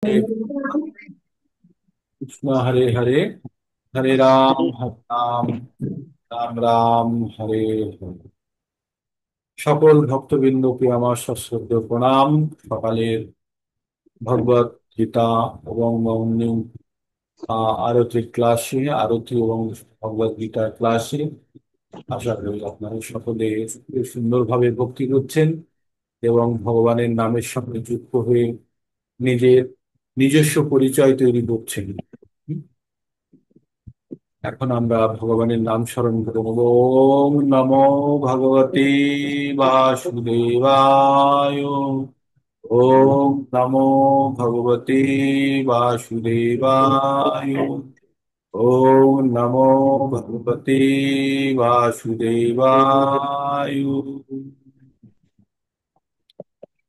हरे कृष्ण हरे हरे हरे राम राम राम हरे हरे। সকল ভক্তবৃন্দকে আমার সশ্রদ্ধ প্রণাম। সকালের ভগবত গীতা এবং মর্নিং আরতি ক্লাসে, আরতি এবং ভগবত গীতার ক্লাসে আশা করি আপনারা সকলে খুব সুন্দরভাবে ভক্তি করছেন এবং ভগবানের নামের সঙ্গে যুক্ত হয়ে নিজের নিজস্ব পরিচয় তৈরি করছেন। এখন আমরা ভগবানের নাম স্মরণ করে নেব। ওম নমো ভগবতে বাসুদেবায়। ওম নমো ভগবতে বাসুদেবায়। ওম নমো ভগবতে বাসুদেবায়।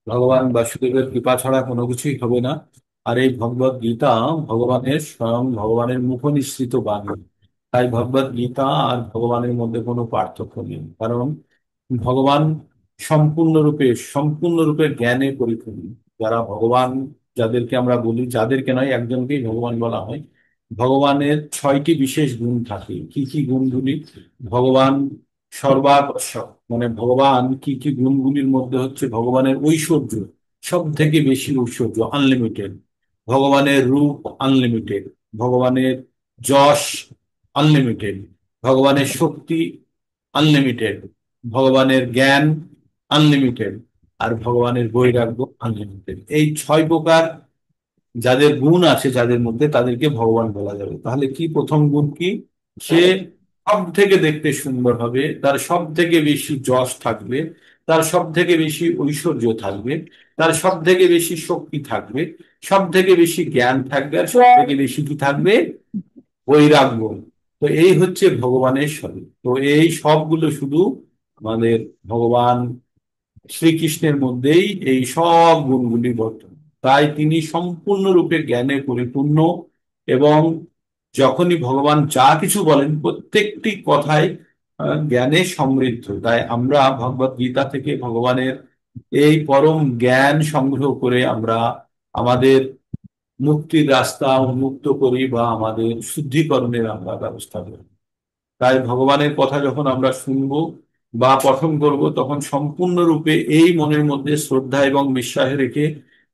ভগবান বাসুদেবের কৃপা ছাড়া কোনো কিছুই হবে না। আর এই ভগবত গীতা ভগবানের স্বয়ং ভগবানের মুখনিসৃত বাণী। তাই ভগবত গীতা আর ভগবানের মধ্যে কোনো পার্থক্য নেই, কারণ ভগবান সম্পূর্ণরূপে জ্ঞানে পরিপূর্ণ। যারা ভগবান, যাদেরকে আমরা বলি, যাদেরকে নয় একজনকেই ভগবান বলা হয়। ভগবানের 6টি বিশেষ গুণ থাকে। কি কি গুণগুলি? ভগবান সর্বাকর্ষক, মানে ভগবান কি কি গুণগুলির মধ্যে হচ্ছে ভগবানের ঐশ্বর্য, সব থেকে বেশি ঐশ্বর্য, আনলিমিটেড। ভগবানের রূপ আনলিমিটেড। ভগবানের যশ আনলিমিটেড। ভগবানের শক্তি আনলিমিটেড। ভগবানের জ্ঞান আনলিমিটেড। আর ভগবানের বৈরাগ্য আনলিমিটেড। এই 6 প্রকার যাদের গুণ আছে, যাদের মধ্যে, তাদেরকে ভগবান বলা যাবে। তাহলে কি প্রথম গুণ কি? সে সব থেকে দেখতে সুন্দর হবে, তার সব থেকে বেশি যশ থাকবে, তার সব থেকে বেশি ঐশ্বর্য থাকবে, তার সব থেকে বেশি শক্তি থাকবে, সব থেকে বেশি জ্ঞান থাকবে, আর সব থেকে বেশি কি থাকবে? বৈরাগ্য। তো এই হচ্ছে ভগবানের স্বরূপ। তো এই সবগুলো শুধু আমাদের ভগবান শ্রীকৃষ্ণের মধ্যেই এই সব গুণগুলি বর্তমান। তাই তিনি সম্পূর্ণরূপে জ্ঞানে পরিপূর্ণ এবং যখনই ভগবান যা কিছু বলেন প্রত্যেকটি কথায় জ্ঞানে সমৃদ্ধ। তাই আমরা ভগবত গীতা থেকে ভগবানের এই পরম জ্ঞান সংগ্রহ করে আমরা আমাদের মুক্তির রাস্তা উন্মুক্ত করি বা আমাদের শুদ্ধিকরণের আমরা ব্যবস্থা করি। তাই ভগবানের কথা যখন আমরা শুনবো বা পঠন করব, তখন সম্পূর্ণরূপে এই মনের মধ্যে শ্রদ্ধা এবং বিশ্বাস রেখে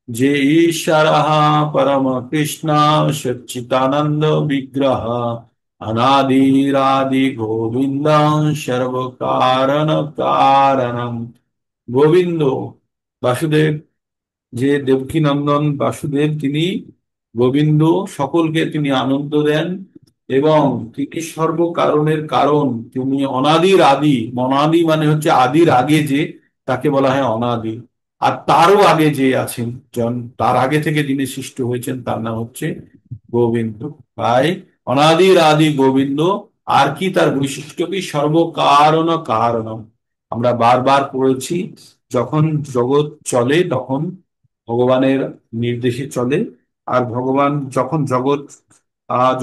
যে ঈশ্বরঃ পরম কৃষ্ণ সচ্চিদানন্দ বিগ্রহ অনাদিরাদি গোবিন্দ সর্ব কারণ কারণম। গোবিন্দ বাসুদেব, যে দেবকী নন্দন বাসুদেব, তিনি গোবিন্দ, সকলকে তিনি আনন্দ দেন এবং তিনি সর্বকারণের কারণ। তিনি অনাদির আদি। অনাদি মানে হচ্ছে আদির আগে যে, তাকে বলা হয় অনাদি। আর তারও আগে যে আছেন, তার আগে থেকে যিনি সৃষ্টি হয়েছেন, তার নাম হচ্ছে গোবিন্দ। তাই অনাদির আদি গোবিন্দ। আর কি তার বৈশিষ্ট্য? কি? সর্বকারণ কারণম। আমরা বারবার পড়েছি, যখন জগৎ চলে তখন ভগবানের নির্দেশে চলে। আর ভগবান যখন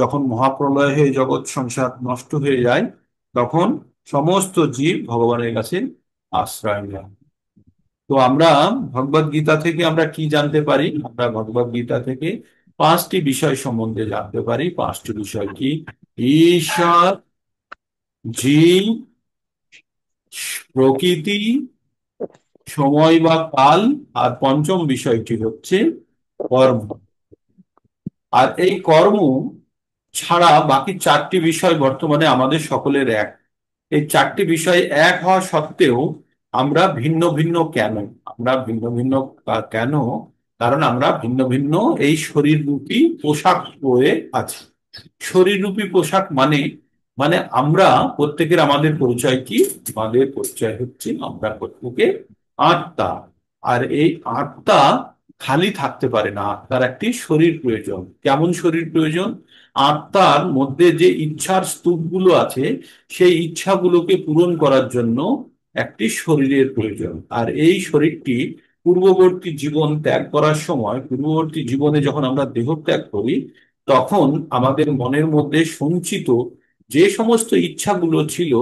যখন মহাপ্রলয় হয়ে জগৎ সংসার নষ্ট হয়ে যায়, তখন সমস্ত জীব ভগবানের কাছে আশ্রয় নেয়। তো আমরা ভগবত গীতা থেকে আমরা কি জানতে পারি? আমরা ভগবত গীতা থেকে 5টি বিষয় সম্বন্ধে জানতে পারি। 5টি বিষয় কি? ঈশ্বর, জীব, প্রকৃতি, সময় বা কাল, আর পঞ্চম বিষয়টি হচ্ছে কর্ম। আর এই কর্ম ছাড়া বাকি 4টি বিষয় বর্তমানে আমাদের সকলের এক। এই 4টি বিষয় এক হওয়া সত্ত্বেও আমরা ভিন্ন ভিন্ন কেন? আমরা ভিন্ন ভিন্ন কেন? কারণ আমরা ভিন্ন ভিন্ন এই শরীররূপী পোশাক পরে আছি। শরীররূপী পোশাক মানে মানে আমরা প্রত্যেকের, আমাদের পরিচয় কি? আমাদের পরিচয় হচ্ছে আমরা প্রত্যেকে আত্মা। আর এই আত্মা খালি থাকতে পারে না, আত্মার একটি শরীর প্রয়োজন। কেমন শরীর প্রয়োজন? আত্মার মধ্যে যে ইচ্ছার স্তূপগুলো আছে, সেই ইচ্ছাগুলোকে পূরণ করার জন্য একটি শরীরের প্রয়োজন। আর এই শরীরটি পূর্ববর্তী জীবন ত্যাগ করার সময়, পূর্ববর্তী জীবনে যখন আমরা দেহ ত্যাগ করি, তখন আমাদের মনের মধ্যে সঞ্চিত যে সমস্ত ইচ্ছাগুলো ছিল,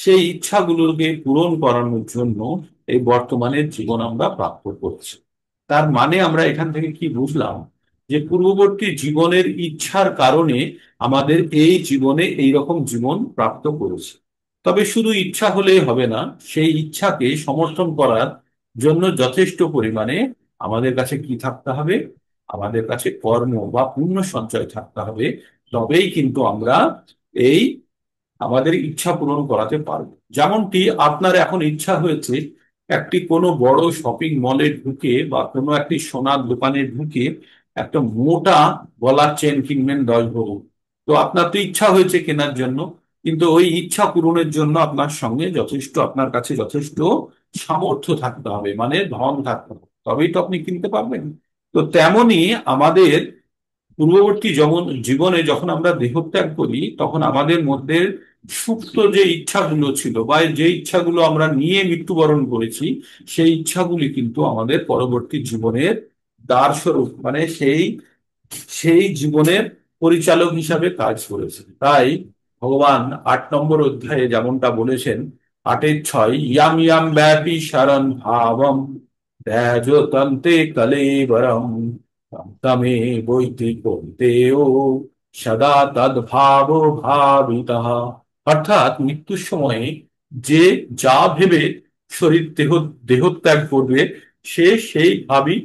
সেই ইচ্ছাগুলোকে পূরণ করানোর জন্য এই বর্তমানের জীবন আমরা প্রাপ্ত করছি। তার মানে আমরা এখান থেকে কি বুঝলাম? যে পূর্ববর্তী জীবনের ইচ্ছার কারণে আমাদের এই জীবনে এই রকম জীবন প্রাপ্ত করেছে। তবে শুধু ইচ্ছা হলেই হবে না, সেই ইচ্ছাকে সমর্থন করার জন্য যথেষ্ট পরিমাণে আমাদের কাছে কি থাকতে হবে? আমাদের কাছে কর্ম বা পুণ্য সঞ্চয় থাকতে হবে। তবেই কিন্তু আমরা এই আমাদের ইচ্ছা পূরণ করাতে পারবো। যেমনটি আপনার এখন ইচ্ছা হয়েছে একটি কোনো বড় শপিং মলে ঢুকে বা কোনো একটি সোনার দোকানে ঢুকে একটা মোটা গলার চেন কিনবেন 10 ভরি। তো আপনার তো ইচ্ছা হয়েছে কেনার জন্য, কিন্তু ওই ইচ্ছা পূরণের জন্য আপনার সঙ্গে যথেষ্ট, আপনার কাছে যথেষ্ট সামর্থ্য থাকতে হবে, মানে ধন থাকতে হবে, তবেই তো আপনি কিনতে পারবেন। তো তেমনি আমাদের পূর্ববর্তী যেমন জীবনে যখন আমরা দেহত্যাগ করি, তখন আমাদের মধ্যে সুপ্ত যে ইচ্ছাগুলো ছিল বা যে ইচ্ছাগুলো আমরা নিয়ে মৃত্যুবরণ করেছি, সেই ইচ্ছাগুলি কিন্তু আমাদের পরবর্তী জীবনের দ্বারস্বরূপ, মানে সেই সেই জীবনের পরিচালক হিসাবে কাজ করেছে। তাই ভগবান 8 নম্বর অধ্যায়ে যেমনটা বলেছেন, 8-6, ইয়াম ইয়াম ব্যাপী শরণ ভাবম ত্যাজতন্তে কলেবরম তমে বৈতি কৌন্তেয় সদা তদ্ভাব ভাবিতঃ। অর্থাৎ মৃত্যুর সময়ে যে যা ভেবে শরীর দেহত্যাগ করবে, সে সেই ভাবই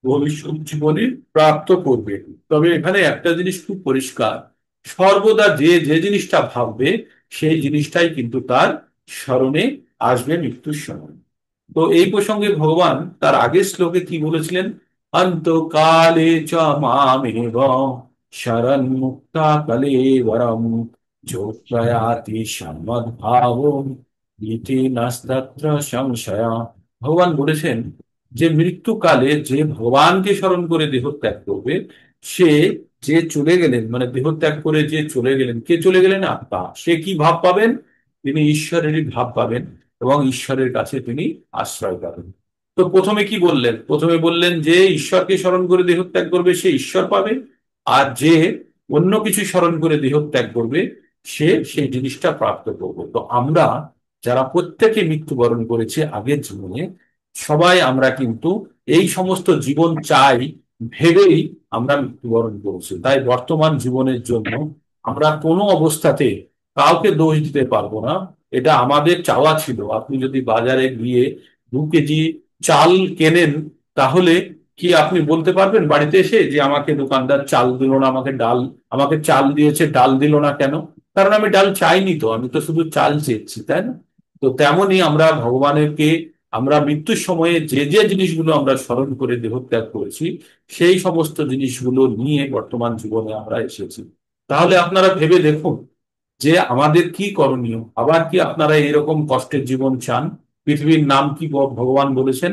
ভবিষ্যৎ জীবনে প্রাপ্ত করবে। তবে এখানে একটা জিনিস খুব পরিষ্কার, সর্বদা যে যে জিনিসটা ভাববে সেই জিনিসটাই কিন্তু তার স্মরণে আসবে মৃত্যুর সময়। তো এই প্রসঙ্গে ভগবান তার আগের শ্লোকে কি বলেছিলেন? অন্তকালে চ মামেব শরণ মুক্তা কলেবরম যোগয়াতি সম্মদ্ভাব ইতি নাস্তত্র সংশয়। ভগবান বলেছেন যে মৃত্যুকালে যে ভগবানকে স্মরণ করে দেহত্যাগ করবে, সে যে চলে গেলেন, মানে দেহত্যাগ করে যে চলে গেলেন, কে চলে গেলেন? আত্মা। সে কি ভাব পাবেন? তিনি ঈশ্বরেরই ভাব পাবেন এবং ঈশ্বরের কাছে তিনি আশ্রয় পাবেন। তো প্রথমে কি বললেন? প্রথমে বললেন যে ঈশ্বরকে স্মরণ করে দেহত্যাগ করবে সে ঈশ্বর পাবে, আর যে অন্য কিছু স্মরণ করে দেহত্যাগ করবে সে সেই জিনিসটা প্রাপ্ত করবে। তো আমরা যারা প্রত্যেকে মৃত্যুবরণ করেছি আগের জীবনে, সবাই আমরা কিন্তু এই সমস্ত জীবন চাই ভেবেই আমরা মৃত্যুবরণ করেছি। তাই বর্তমান জীবনের জন্য আমরা কোনো অবস্থাতে কাউকে দোষ দিতে পারবো না। এটা আমাদের চাওয়া ছিল। আপনি যদি বাজারে গিয়ে 2 কেজি চাল কেনেন, তাহলে কি আপনি বলতে পারবেন বাড়িতে এসে যে আমাকে দোকানদার চাল দিল না, আমাকে চাল দিয়েছে ডাল দিল না কেন? কারণ আমি ডাল চাইনি, তো আমি তো শুধু চাল চেয়েছি, তাই না? তো তেমনি আমরা ভগবানেরকে, আমরা মৃত্যুর সময়ে যে যে জিনিসগুলো আমরা স্মরণ করে দেহত্যাগ করেছি, সেই সমস্ত জিনিসগুলো নিয়ে বর্তমান জীবনে আমরা এসেছি। তাহলে আপনারা ভেবে দেখুন যে আমাদের কি করণীয়। আবার কি আপনারা এরকম কষ্টের জীবন চান? পৃথিবীর নাম কি ভগবান বলেছেন?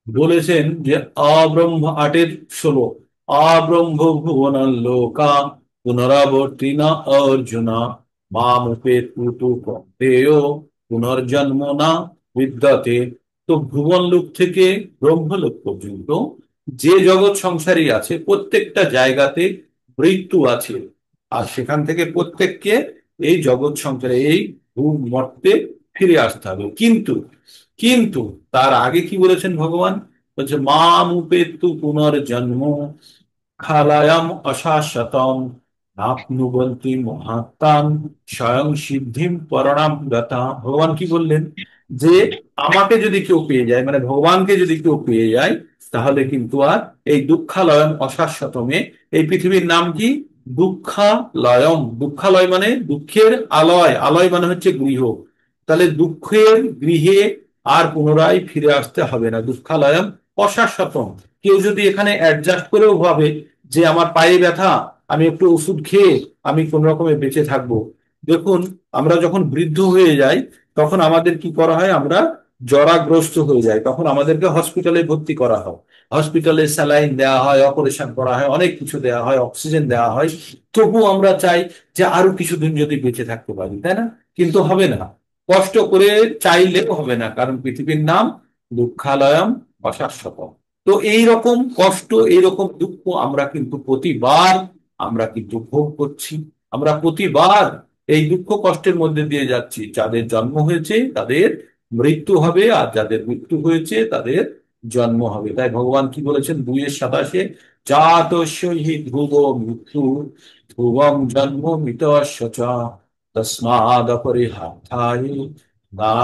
বলেছেন যে অব্রহ্ম 8-16, অব্রহ্ম ভুবন লোকা পুনরাবর্তী না অর্জুনা মামুপেতু তু কৌন্তেয় পুনর্জন্ম না বিদ্যতে। তো ভুবন লোক থেকে ব্রহ্মলোক পর্যন্ত যে জগৎ সংসারী আছে, প্রত্যেকটা জায়গাতে মৃত্যু আছে। আর সেখান থেকে প্রত্যেককে এই জগৎ সংসারে, এই ভূমর্তে ফিরে আসতে হবে। কিন্তু কিন্তু তার আগে কি বলেছেন ভগবান? বলছে মাম উপেতু পুনর্জন্ম খালায়াম অশাশ্বতম নাপ্নুবন্তি মহাত্মান স্বয়ং সিদ্ধিম পরণাম গতা। ভগবান কি বললেন? যে আমাকে যদি কেউ পেয়ে যায়, মানে ভগবানকে যদি কেউ পেয়ে যায়, তাহলে কিন্তু আর এই দুঃখালয়ম অশাশ্বতমে, এই পৃথিবীর নাম কি? দুঃখালয়ম। দুঃখালয় মানে দুঃখের আলয়, আলয় মানে হচ্ছে গৃহ। তাহলে দুঃখের গৃহে আর পুনরায় ফিরে আসতে হবে না। দুঃখালয়ম অশাশ্বতম। কেউ যদি এখানে অ্যাডজাস্ট করেও ভাবে যে আমার পায়ে ব্যথা, আমি একটু ওষুধ খেয়ে আমি কোন রকমে বেঁচে থাকবো। দেখুন, আমরা যখন বৃদ্ধ হয়ে যাই, তখন আমাদের কি করা হয়? আমরা জরাগ্রস্ত হয়ে যাই, তখন আমাদেরকে হসপিটালে ভর্তি করা হয়। হসপিটালে স্যালাইন দেওয়া হয়, অপারেশন করা হয়, অনেক কিছু দেওয়া হয়, অক্সিজেন দেওয়া হয়। তবু আমরা চাই যে আরো কিছুদিন যদি বেঁচে থাকতে পারি, তাই না? কিন্তু হবে না। কষ্ট করে চাইলেও হবে না, কারণ পৃথিবীর নাম দুঃখালয়ম অশাশ্বতম। তো এই রকম কষ্ট, এইরকম দুঃখ আমরা কিন্তু ভোগ করছি। আমরা প্রতিবার এই দুঃখ কষ্টের মধ্যে দিয়ে যাচ্ছি। যাদের জন্ম হয়েছে তাদের মৃত্যু হবে, আর যাদের মৃত্যু হয়েছে তাদের জন্ম হবে। তাই ভগবান কি বলেছেন 2:27, জাতস্য হি ধ্রুব মৃত্যু ধ্রুবং জন্ম মৃতস্য চ তস্মাদপরিহার্থায় না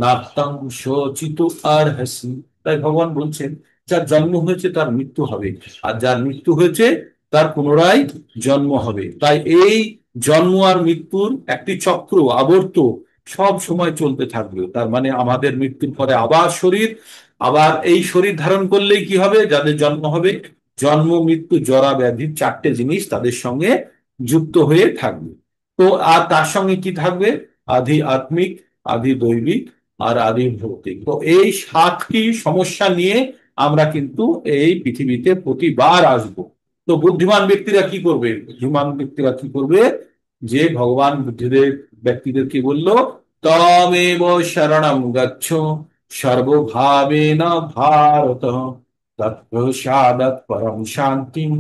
নাত্তং শোচিতু আরহসি। তাই ভগবান বলছেন যার জন্ম হয়েছে তার মৃত্যু হবে, আর যার মৃত্যু হয়েছে তার পুনরায় জন্ম হবে। তাই এই জন্ম আর মৃত্যুর একটি চক্র আবর্ত সব সময় চলতে থাকবে। তার মানে আমাদের মৃত্যুর পরে আবার শরীর, আবার এই শরীর ধারণ করলেই কি হবে, যাদের জন্ম হবে, জন্ম মৃত্যু জরা ব্যাধি চারটে জিনিস তাদের সঙ্গে যুক্ত হয়ে থাকবে। তো আর তার সঙ্গে কি থাকবে, আধি আত্মিক, আধি দৈবিক, আর আধি ভৌতিক। তো এই সাতটি সমস্যা নিয়ে আমরা কিন্তু এই পৃথিবীতে প্রতিবার আসব। তো বুদ্ধিমান ব্যক্তিরা কি করবে, বুদ্ধিমান ব্যক্তিরা কি করবে, যে ভগবান বুদ্ধিদের ব্যক্তিদের কি বললো, তমেব শরণম গচ্ছ সর্বভাবেন ভারত তৎপ্রসাদাৎ পরম শান্তিম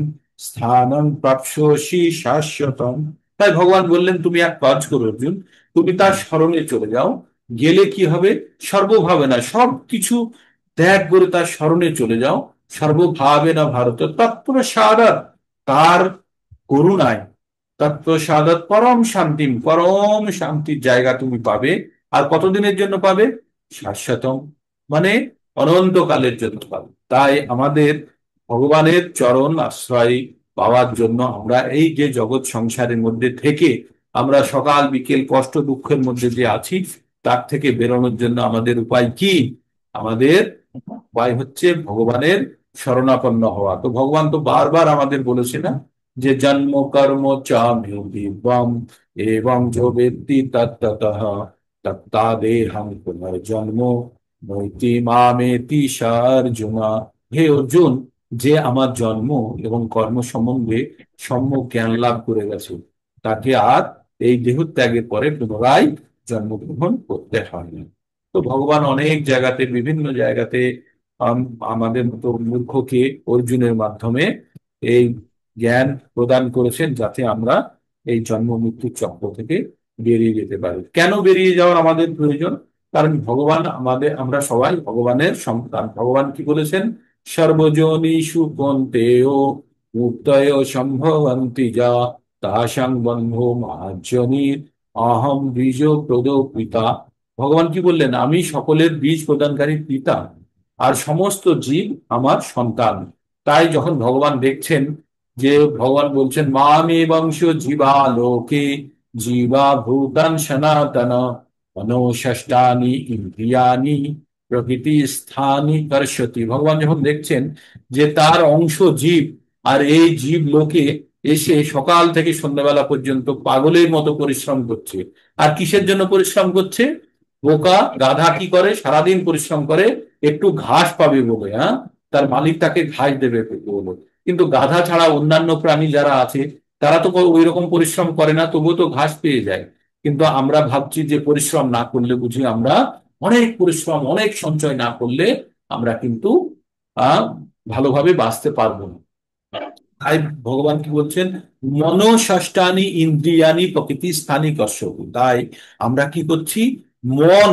স্থানম প্রাপ্স্যসি শাশ্বতম। তাই ভগবান বললেন তুমি এক কাজ করো অর্জুন, তুমি তার শরণে চলে যাও। গেলে কি হবে, সর্বভাবে না সব কিছু ত্যাগ করে তার শরণে চলে যাও। সর্বভাবে না ভারত তৎপ্রসাদাৎ, তার করুণায়, তৎপ্রসাদাৎ পরম শান্তিম, পরম শান্তির জায়গা তুমি পাবে। আর কতদিনের জন্য পাবে, শাশ্বতম, মানে অনন্তকালের জন্য পাবে। তাই আমাদের ভগবানের চরণ আশ্রয় পাওয়ার জন্য আমরা এই যে জগৎ সংসারের মধ্যে থেকে আমরা সকাল বিকেল কষ্ট দুঃখের মধ্যে যে আছি, তার থেকে বেরোনোর জন্য আমাদের উপায় কি, আমাদের উপায় হচ্ছে ভগবানের শরণাপন্ন হওয়া। তো ভগবান তো বারবার আমাদের বলেছে না, যে জন্ম কর্ম চামি দিব্যম এবং যো বেত্তি তত্ততঃ তত্তাদেহং পুনর্জন্ম নৈতি মামেতি সার্জুনা। হে অর্জুন, যে আমার জন্ম এবং কর্ম সম্বন্ধে সম্যক জ্ঞান লাভ করে গেছে, তাকে আর এই দেহ ত্যাগের পরে পুনরায় জন্মগ্রহণ করতে হয় না। তো ভগবান অনেক জায়গাতে, বিভিন্ন জায়গাতে আমাদের মতো মূর্খকে অর্জুনের মাধ্যমে এই জ্ঞান প্রদান করেছেন, যাতে আমরা এই জন্ম মৃত্যুর চক্র থেকে বেরিয়ে যেতে পারি। কেন বেরিয়ে যাওয়ার আমাদের প্রয়োজন, কারণ ভগবান আমাদের, আমরা সবাই ভগবানের সন্তান। ভগবান কি বলেছেন, সর্বজনীষু কন্তেয় মুক্তয় সম্ভবন্তি যা তাসাং বন্ধু মহাজনীর অহম বীজ প্রদ পিতা। ভগবান কি বললেন, আমি সকলের বীজ প্রদানকারী পিতা, আর সমস্ত জীব আমার সন্তান। তাই যখন ভগবান দেখছেন যে, ভগবান বলছেন মামে বংশ জীবা লোকে জীবা ভূতান সনাতন মনোষষ্টানি ইন্দ্রিয়ানি প্রকৃতি স্থানি কর্ষতি। ভগবান যখন দেখছেন যে তার অংশ জীব, আর এই জীব লোকে এসে সকাল থেকে সন্ধ্যাবেলা পর্যন্ত পাগলের মতো পরিশ্রম করছে। আর কিসের জন্য পরিশ্রম করছে, বোকা গাধা কি করে, সারাদিন পরিশ্রম করে একটু ঘাস পাবে বলে, হ্যাঁ, তার মালিক তাকে ঘাস দেবে বলে। কিন্তু গাধা ছাড়া অন্যান্য প্রাণী যারা আছে, তারা তো ওই রকম পরিশ্রম করে না, তবুও তো ঘাস পেয়ে যায়। কিন্তু আমরা ভাবছি যে পরিশ্রম না করলে বুঝি আমরা, অনেক পরিশ্রম অনেক সঞ্চয় না করলে আমরা কিন্তু আহ ভালোভাবে বাঁচতে পারবো না। তাই ভগবান কি বলছেন, মনোষষ্টানি ইন্দ্রিয়ানি প্রকৃতি স্থানী কর্ষতি। তাই আমরা কি করছি, মন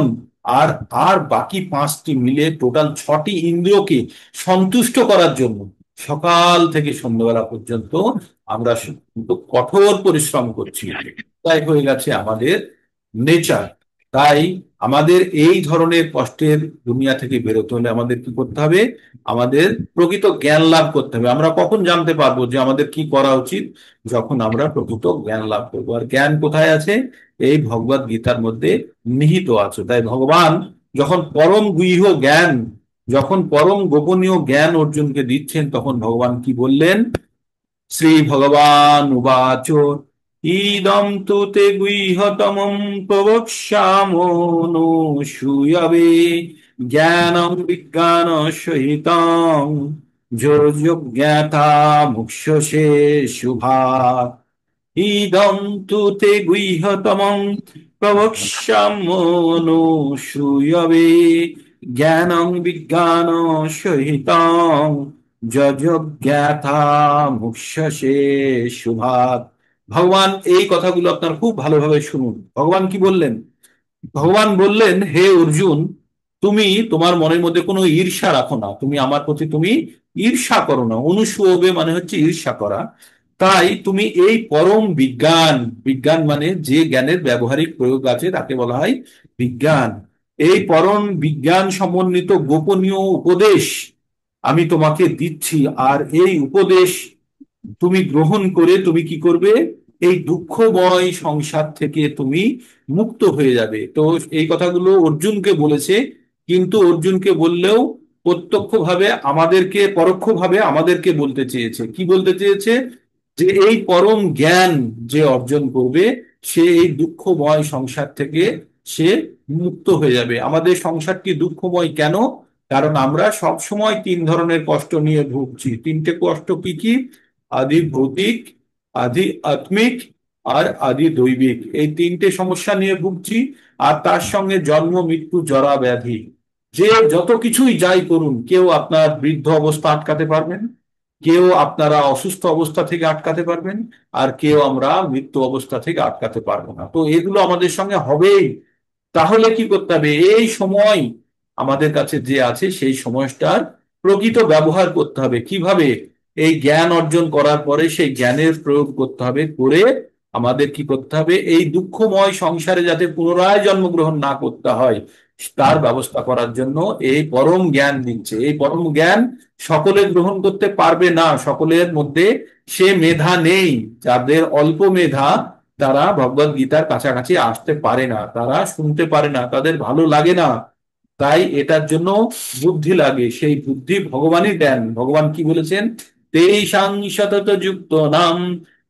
আর আর বাকি পাঁচটি মিলে টোটাল ছটি ইন্দ্রিয়কে সন্তুষ্ট করার জন্য সকাল থেকে সন্ধ্যাবেলা পর্যন্ত আমরা কিন্তু কঠোর পরিশ্রম করছি। তাই হয়ে গেছে আমাদের নেচার। তাই আমাদের এই ধরনের কষ্টের দুনিয়া থেকে বেরোতে হলে আমাদের কি করতে হবে, আমাদের প্রকৃত জ্ঞান লাভ করতে হবে। আমরা কখন জানতে পারবো যে আমাদের কি করা উচিত, যখন আমরা প্রকৃত জ্ঞান লাভ করবো। আর জ্ঞান কোথায় আছে, এই ভগবত গীতার মধ্যে নিহিত আছে। তাই ভগবান যখন পরম গুহ্য জ্ঞান, যখন পরম গোপনীয় জ্ঞান অর্জুনকে দিচ্ছেন, তখন ভগবান কি বললেন, শ্রী ভগবান উবাচ ইদম তু তে গুহ্যতমম প্রবক্ষ্যামোনুষূয়বে জ্ঞানম বিজ্ঞান সহিতং যোজ্ঞাতা মুক্ষসে শুভাৎ। ইদম তু তে গুহ্যতমং প্রবক্ষ্যাম্যনুষূয়বে জ্ঞানং বিজ্ঞান সহিতং যজ্ঞাথা মুক্ষসে শুভাৎ। ভগবান এই কথাগুলো আপনার খুব ভালোভাবে শুনুন। ভগবান কি বললেন, ভগবান বললেন হে অর্জুন, তুমি তোমার মনের মধ্যে কোনো ঈর্ষা রাখো না, তুমি আমার প্রতি তুমি ঈর্ষা করো না। অনুসুবে মানে হচ্ছে ঈর্ষা করা। তাই তুমি এই পরম বিজ্ঞান, বিজ্ঞান মানে যে জ্ঞানের ব্যবহারিক প্রয়োগ আছে তাকে বলা হয় বিজ্ঞান। এই পরম বিজ্ঞান সমন্বিত গোপনীয় উপদেশ আমি তোমাকে দিচ্ছি। আর এই উপদেশ তুমি গ্রহণ করে তুমি কি করবে? এই দুঃখময় সংসার থেকে তুমি মুক্ত হয়ে যাবে। তো এই কথাগুলো অর্জুনকে বলেছে, কিন্তু অর্জুনকে বললেও প্রত্যক্ষভাবে আমাদেরকে, পরোক্ষভাবে আমাদেরকে বলতে চেয়েছে। কি বলতে চেয়েছে? যে এই পরম জ্ঞান যে অর্জন করবে সে এই দুঃখময় সংসার থেকে সে মুক্ত হয়ে যাবে। আমাদের সংসারটি দুঃখময় কেন? কারণ আমরা সব সময় তিন ধরনের কষ্ট নিয়ে ভুগছি। তিনটে কষ্ট কি কি? আদি ভৌতিক, আদি আত্মিক, আর আদি দৈবিক। এই তিনটে সমস্যা নিয়ে ভুগছি। আর তার সঙ্গে জন্ম, মৃত্যু, জরা, ব্যাধি। যে যত কিছুই যাই করুন, কেউ আপনার বৃদ্ধ অবস্থা আটকাতে পারবেন, কেউ আপনারা অসুস্থ অবস্থা থেকে আটকাতে পারবেন, আর কেউ আমরা মৃত্যু অবস্থা থেকে আটকাতে পারবো না। তো এগুলো আমাদের সঙ্গে হবেই। তাহলে কি করতে হবে? এই সময় আমাদের কাছে যে আছে সেই সময়টার প্রকৃত ব্যবহার করতে হবে। কিভাবে? এই জ্ঞান অর্জন করার পরে সেই জ্ঞানের প্রয়োগ করতে হবে। করে আমাদের কি করতে হবে? এই দুঃখময় সংসারে যাতে পুনরায় জন্মগ্রহণ না করতে হয় তার ব্যবস্থা করার জন্য এই পরম জ্ঞান দিচ্ছে। এই পরম জ্ঞান সকলে গ্রহণ করতে পারবে না, সকলের মধ্যে সে মেধা নেই। যাদের অল্প মেধা তারা ভগবত গীতার কাছাকাছি আসতে পারে না, তারা শুনতে পারে না, তাদের ভালো লাগে না। তাই এটার জন্য বুদ্ধি লাগে। সেই বুদ্ধি ভগবানই দেন। ভগবান কি বলেছেন? তেষাং সতত যুক্ত নাম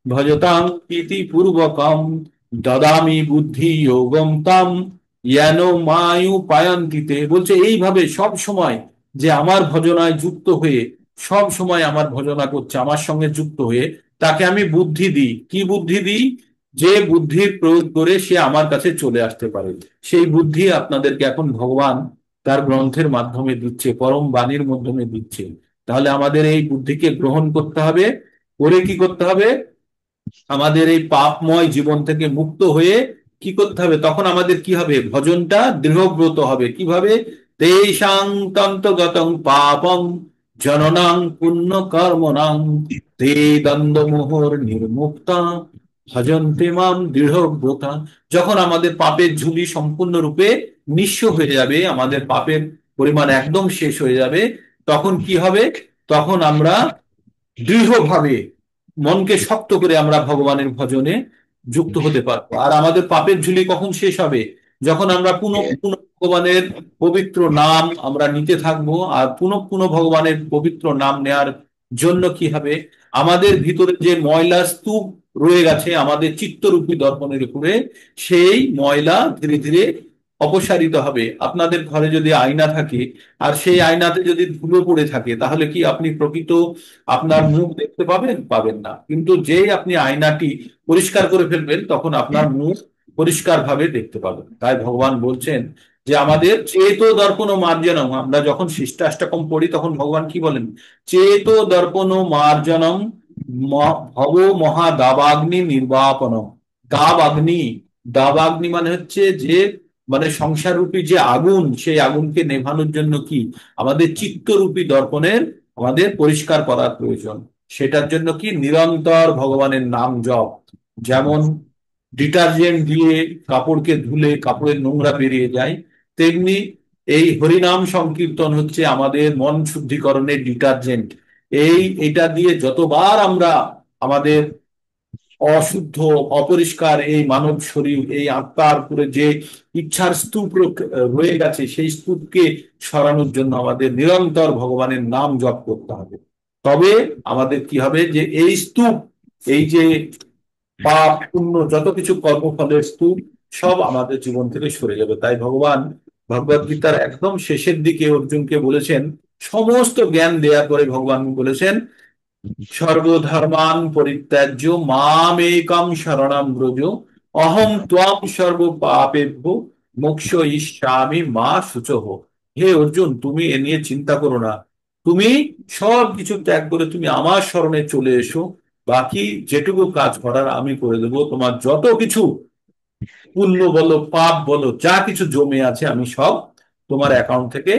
ভজতাং ইতি পূর্বকম দদামি বুদ্ধি যোগম তাম জ্ঞান মায়ু পায়ন্তিতে। বলছে এইভাবে সব সময় যে আমার ভজনায় যুক্ত হয়ে সব সময় আমার ভজনা করছে, আমার সঙ্গে যুক্ত হয়ে, তাকে আমি বুদ্ধি দিই। কি বুদ্ধি দিই? যে বুদ্ধির প্রয়োগ করে সে আমার কাছে চলে আসতে পারে। সেই বুদ্ধি আপনাদেরকে এখন ভগবান তার গ্রন্থের মাধ্যমে দিচ্ছে, পরম বাণীর মাধ্যমে দিচ্ছে। তাহলে আমাদের এই বুদ্ধিকে গ্রহণ করতে হবে। করে কি করতে হবে? আমাদের এই পাপময় জীবন থেকে মুক্ত হয়ে কি করতে হবে? তখন আমাদের কি হবে? ভজনটা দৃঢ়ব্রত হবে। কিভাবে? তেষাং তন্তগতং পাপং জননাং পুণ্য কর্মণাং তে দ্বন্দ্বমোহর নির্মুক্তা ভজন্তে মাম দৃঢ়ব্রতা। যখন আমাদের পাপের ঝুলি সম্পূর্ণরূপে নিঃস্ব হয়ে যাবে, আমাদের পাপের পরিমাণ একদম শেষ হয়ে যাবে, তখন কি হবে? তখন আমরা দৃঢ়ভাবে মনকে শক্ত করে আমরা ভগবানের ভজনে যুক্ত হতে পারবো। আর আমাদের পাপের ঝুলি কখন শেষ হবে? যখন আমরা পুনঃ পুনঃ ভগবানের পবিত্র নাম আমরা নিতে থাকবো। আর পুনঃ পুনঃ ভগবানের পবিত্র নাম নেয়ার জন্য কি হবে? আমাদের ভিতরে যে ময়লা স্তূপ রয়ে গেছে আমাদের চিত্তরূপী দর্পণের উপরে, সেই ময়লা ধীরে ধীরে অপসারিত হবে। আপনাদের ঘরে যদি আয়না থাকে আর সেই আয়নাতে যদি ধুলো পড়ে থাকে, তাহলে কি আপনি প্রকৃত আপনার মুখ দেখতে পাবেন? পাবেন না। কিন্তু যেই আপনি আয়নাটি পরিষ্কার করে ফেলবেন তখন আপনার মুখ পরিষ্কার ভাবে দেখতে পাবেন। তাই ভগবান বলছেন যে আমাদের চেতো দর্পণ মার্জনম। আমরা যখন শিষ্টাষ্টকম পড়ি তখন ভগবান কি বলেন? চেতো দর্পণ মার্জনম ভব মহা দাবাগ্নি নির্বাপনম। দাবাগ্নি, দাবাগ্নি মানে হচ্ছে যে, মানে সংসার রূপী যে আগুন, সেই আগুনকে নেভানোর জন্য কি আমাদের চিত্তরূপী দর্পণের আমাদের পরিষ্কার করার প্রয়োজন। সেটার জন্য কি নিরন্তর ভগবানের নাম জপ। যেমন ডিটারজেন্ট দিয়ে কাপড়কে ধুলে কাপড়ের নোংরা বেরিয়ে যায়, তেমনি এই হরিনাম সংকীর্তন হচ্ছে আমাদের মন শুদ্ধিকরণের ডিটারজেন্ট। এটা দিয়ে যতবার আমরা আমাদের অশুদ্ধ অপরিষ্কার এই মানব শরীর, এই আত্মার উপরে যে ইচ্ছার স্তূপ রয়ে গেছে, সেই স্তূপকে সরানোর জন্য আমাদের নিরন্তর ভগবানের নাম জপ করতে হবে। তবে আমাদের কি হবে? যে এই স্তূপ, এই যে পাপ পুণ্য যত কিছু কর্মফলের স্তূপ, সব আমাদের জীবন থেকে সরে যাবে। তাই ভগবান ভগবদ গীতার একদম শেষের দিকে অর্জুনকে বলেছেন, সমস্ত জ্ঞান দেওয়ার পরে ভগবান বলেছেন, সর্বধর্মান পরিত্যাজ্য মামেকং শরণং ব্রজ অহং ত্বাং সর্ব পাপেভ্য মোক্ষয়িষ্যামি মা শুচহ। হে অর্জুন, তুমি এ নিয়ে চিন্তা করো না। তুমি সব কিছু ত্যাগ করে তুমি আমার শরণে চলে এসো। বাকি যেটুকু কাজ করার আমি করে দেবো। তোমার যত কিছু পুণ্য বলো পাপ বলো যা কিছু জমে আছে আমি সব তোমার অ্যাকাউন্ট থেকে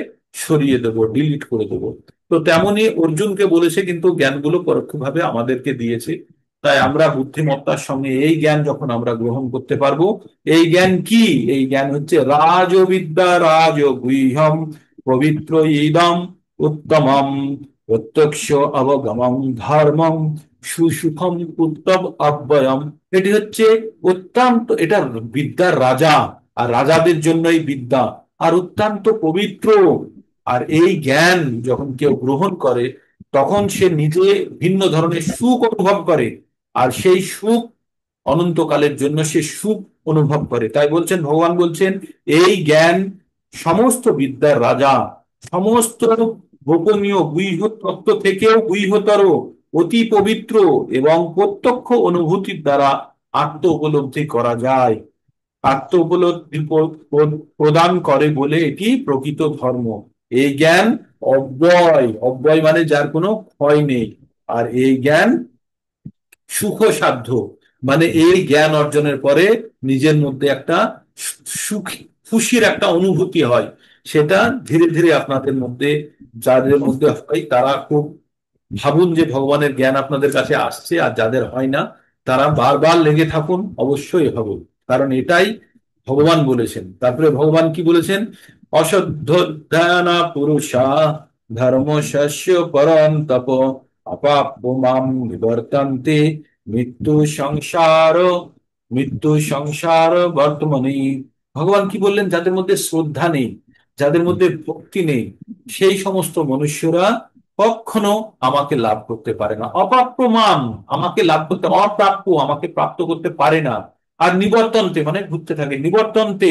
সরিয়ে দেবো, ডিলিট করে দেবো। তো তেমনি অর্জুনকে বলেছে, কিন্তু জ্ঞানগুলো পরোক্ষভাবে আমাদেরকে দিয়েছে। তাই আমরা বুদ্ধিমত্তার সঙ্গে এই জ্ঞান যখন আমরা গ্রহণ করতে পারবো, এই জ্ঞান কি? এই জ্ঞান হচ্ছে রাজবিদ্যা রাজগুহ্যম পবিত্র ইদম উত্তমম প্রত্যক্ষ অবগমম ধর্মম সুসুখম উত্তম অব্যয়ম। এটি হচ্ছে অত্যন্ত, এটা বিদ্যার রাজা, আর রাজাদের জন্য এই বিদ্যা, আর অত্যন্ত পবিত্র। আর এই জ্ঞান যখন কেউ গ্রহণ করে, তখন সে নিজে ভিন্ন ধরনের সুখ অনুভব করে, আর সেই সুখ অনন্তকালের জন্য সে সুখ অনুভব করে। তাই বলছেন, ভগবান বলছেন, এই জ্ঞান সমস্ত বিদ্যার রাজা, সমস্ত গোপনীয় গুহ্য তত্ত্ব থেকেও গুহ্যতর, অতি পবিত্র, এবং প্রত্যক্ষ অনুভূতির দ্বারা আত্ম উপলব্ধি করা যায়। আত্ম উপলব্ধি প্রদান করে বলে এটি প্রকৃত ধর্ম। এই জ্ঞান অব্যয়, অব্যয় মানে যার কোনো ক্ষয় নেই। আর এই জ্ঞান সুখসাধ্য, মানে এই জ্ঞান অর্জনের পরে নিজের মধ্যে একটা সুখ, খুশির একটা অনুভূতি হয়। সেটা ধীরে ধীরে আপনাদের মধ্যে, যাদের মধ্যে হয় তারা খুব ভাবুন যে ভগবানের জ্ঞান আপনাদের কাছে আসছে, আর যাদের হয় না তারা বারবার লেগে থাকুন, অবশ্যই হবে। কারণ এটাই ভগবান বলেছেন। তারপরে ভগবান কি বলেছেন? অশ্রদ্ধা পুরুষা ধর্ম শস্য পরন্তপ অপাপ্য মাম নিবর্তন্তে মৃত্যু সংসার, মৃত্যু সংসার বর্তমানে। ভগবান কি বললেন? যাদের মধ্যে শ্রদ্ধা নেই, যাদের মধ্যে ভক্তি নেই, সেই সমস্ত মনুষ্যরা কখনো আমাকে লাভ করতে পারে না। অপ্রাপ্য মান, আমাকে লাভ করতে, অপ্রাপ্য আমাকে প্রাপ্ত করতে পারে না। আর নিবর্তন্তে মানে ঘুরতে থাকে, নিবর্তন্তে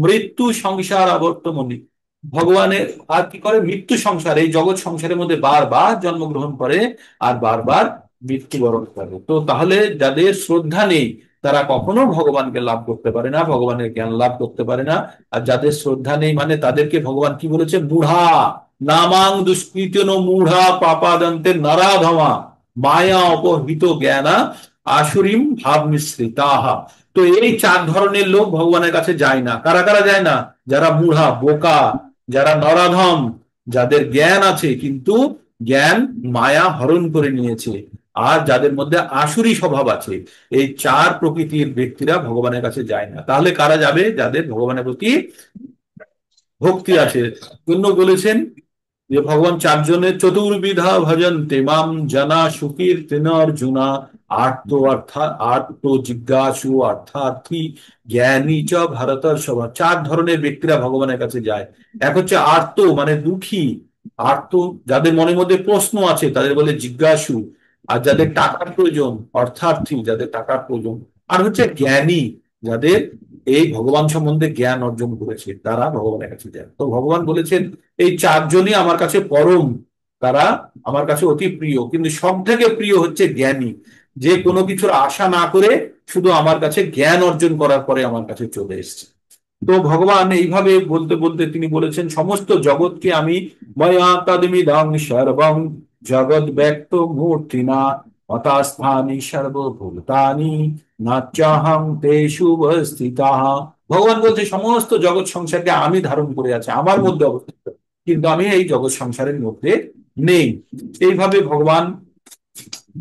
মৃত্যু সংসার আবর্তমনি। ভগবানের আর কি করে? মৃত্যু সংসার, এই জগৎ সংসারের মধ্যে বারবার জন্মগ্রহণ করে আর বারবার মৃত্যুবরণ করে। তো তাহলে যাদের শ্রদ্ধা নেই, তারা কখনো ভগবানকে লাভ করতে পারে না, ভগবানের জ্ঞান লাভ করতে পারে না। আর যাদের শ্রদ্ধা নেই, মানে তাদেরকে ভগবান কি বলেছে? মূঢ়া নামাং দুষ্কৃতন মূঢ়া পাপাদন্তে নরাধমা মায়া অপহৃত জ্ঞানা আসুরিম ভাব মিশ্রিতাহা। তো এই চার ধরনের লোক ভগবানের কাছে যায় না। কারা কারা যায় না? যারা মূঢ়া, বোকা, যারা নরাধম, যাদের জ্ঞান আছে কিন্তু জ্ঞান মায়া হরণ করে নিয়েছে, আর যাদের মধ্যে আসুরি স্বভাব আছে। এই চার প্রকৃতির ব্যক্তিরা ভগবানের কাছে যায় না। তাহলে কারা যাবে? যাদের ভগবানের প্রতি ভক্তি আছে। জন্য বলেছেন যে ভগবান চারজনের চতুর্বিধা ভজন্তে মাম জানা সুখীর তেন অর্জুনা আর্ত অর্থাৎ আর্ত জিজ্ঞাসু অর্থার্থী জ্ঞানী চ ভারতর সভা। চার ধরনের ব্যক্তিরা ভগবানের কাছে যায়। এক হচ্ছে আর্ত মানে দুঃখী, আর্ত যাদের মনের মধ্যে প্রশ্ন আছে তাদের বলে জিজ্ঞাসু। আর যাদের টাকার প্রয়োজন, অর্থার্থী যাদের টাকার প্রয়োজন। আর হচ্ছে জ্ঞানী, যাদের এই ভগবান সম্বন্ধে জ্ঞান অর্জন করেছে, তারা ভগবানের কাছে যায়। তো ভগবান বলেছেন এই চারজনই আমার কাছে পরম, তারা আমার কাছে অতি প্রিয়। কিন্তু সব থেকে প্রিয় হচ্ছে জ্ঞানী, যে কোনো কিছুর আশা না করে শুধু আমার কাছে জ্ঞান অর্জন করার পরে আমার কাছে চলে এসেছে। তো ভগবান এইভাবে বলতে বলতে তিনি বলেছেন, সমস্ত জগৎকে আমি ময়া তদমিদং সর্বং জগৎ ব্যক্ত মূর্তিনা মতাস্থানি সর্বভূতানি নাচ্যাহং তেষু অবস্থিতাঃ। ভগবান বলছে সমস্ত জগৎ সংসারকে আমি ধারণ করে আছি, আমার মধ্যে অবস্থিত, কিন্তু আমি এই জগৎ সংসারের মধ্যে নেই। এইভাবে ভগবান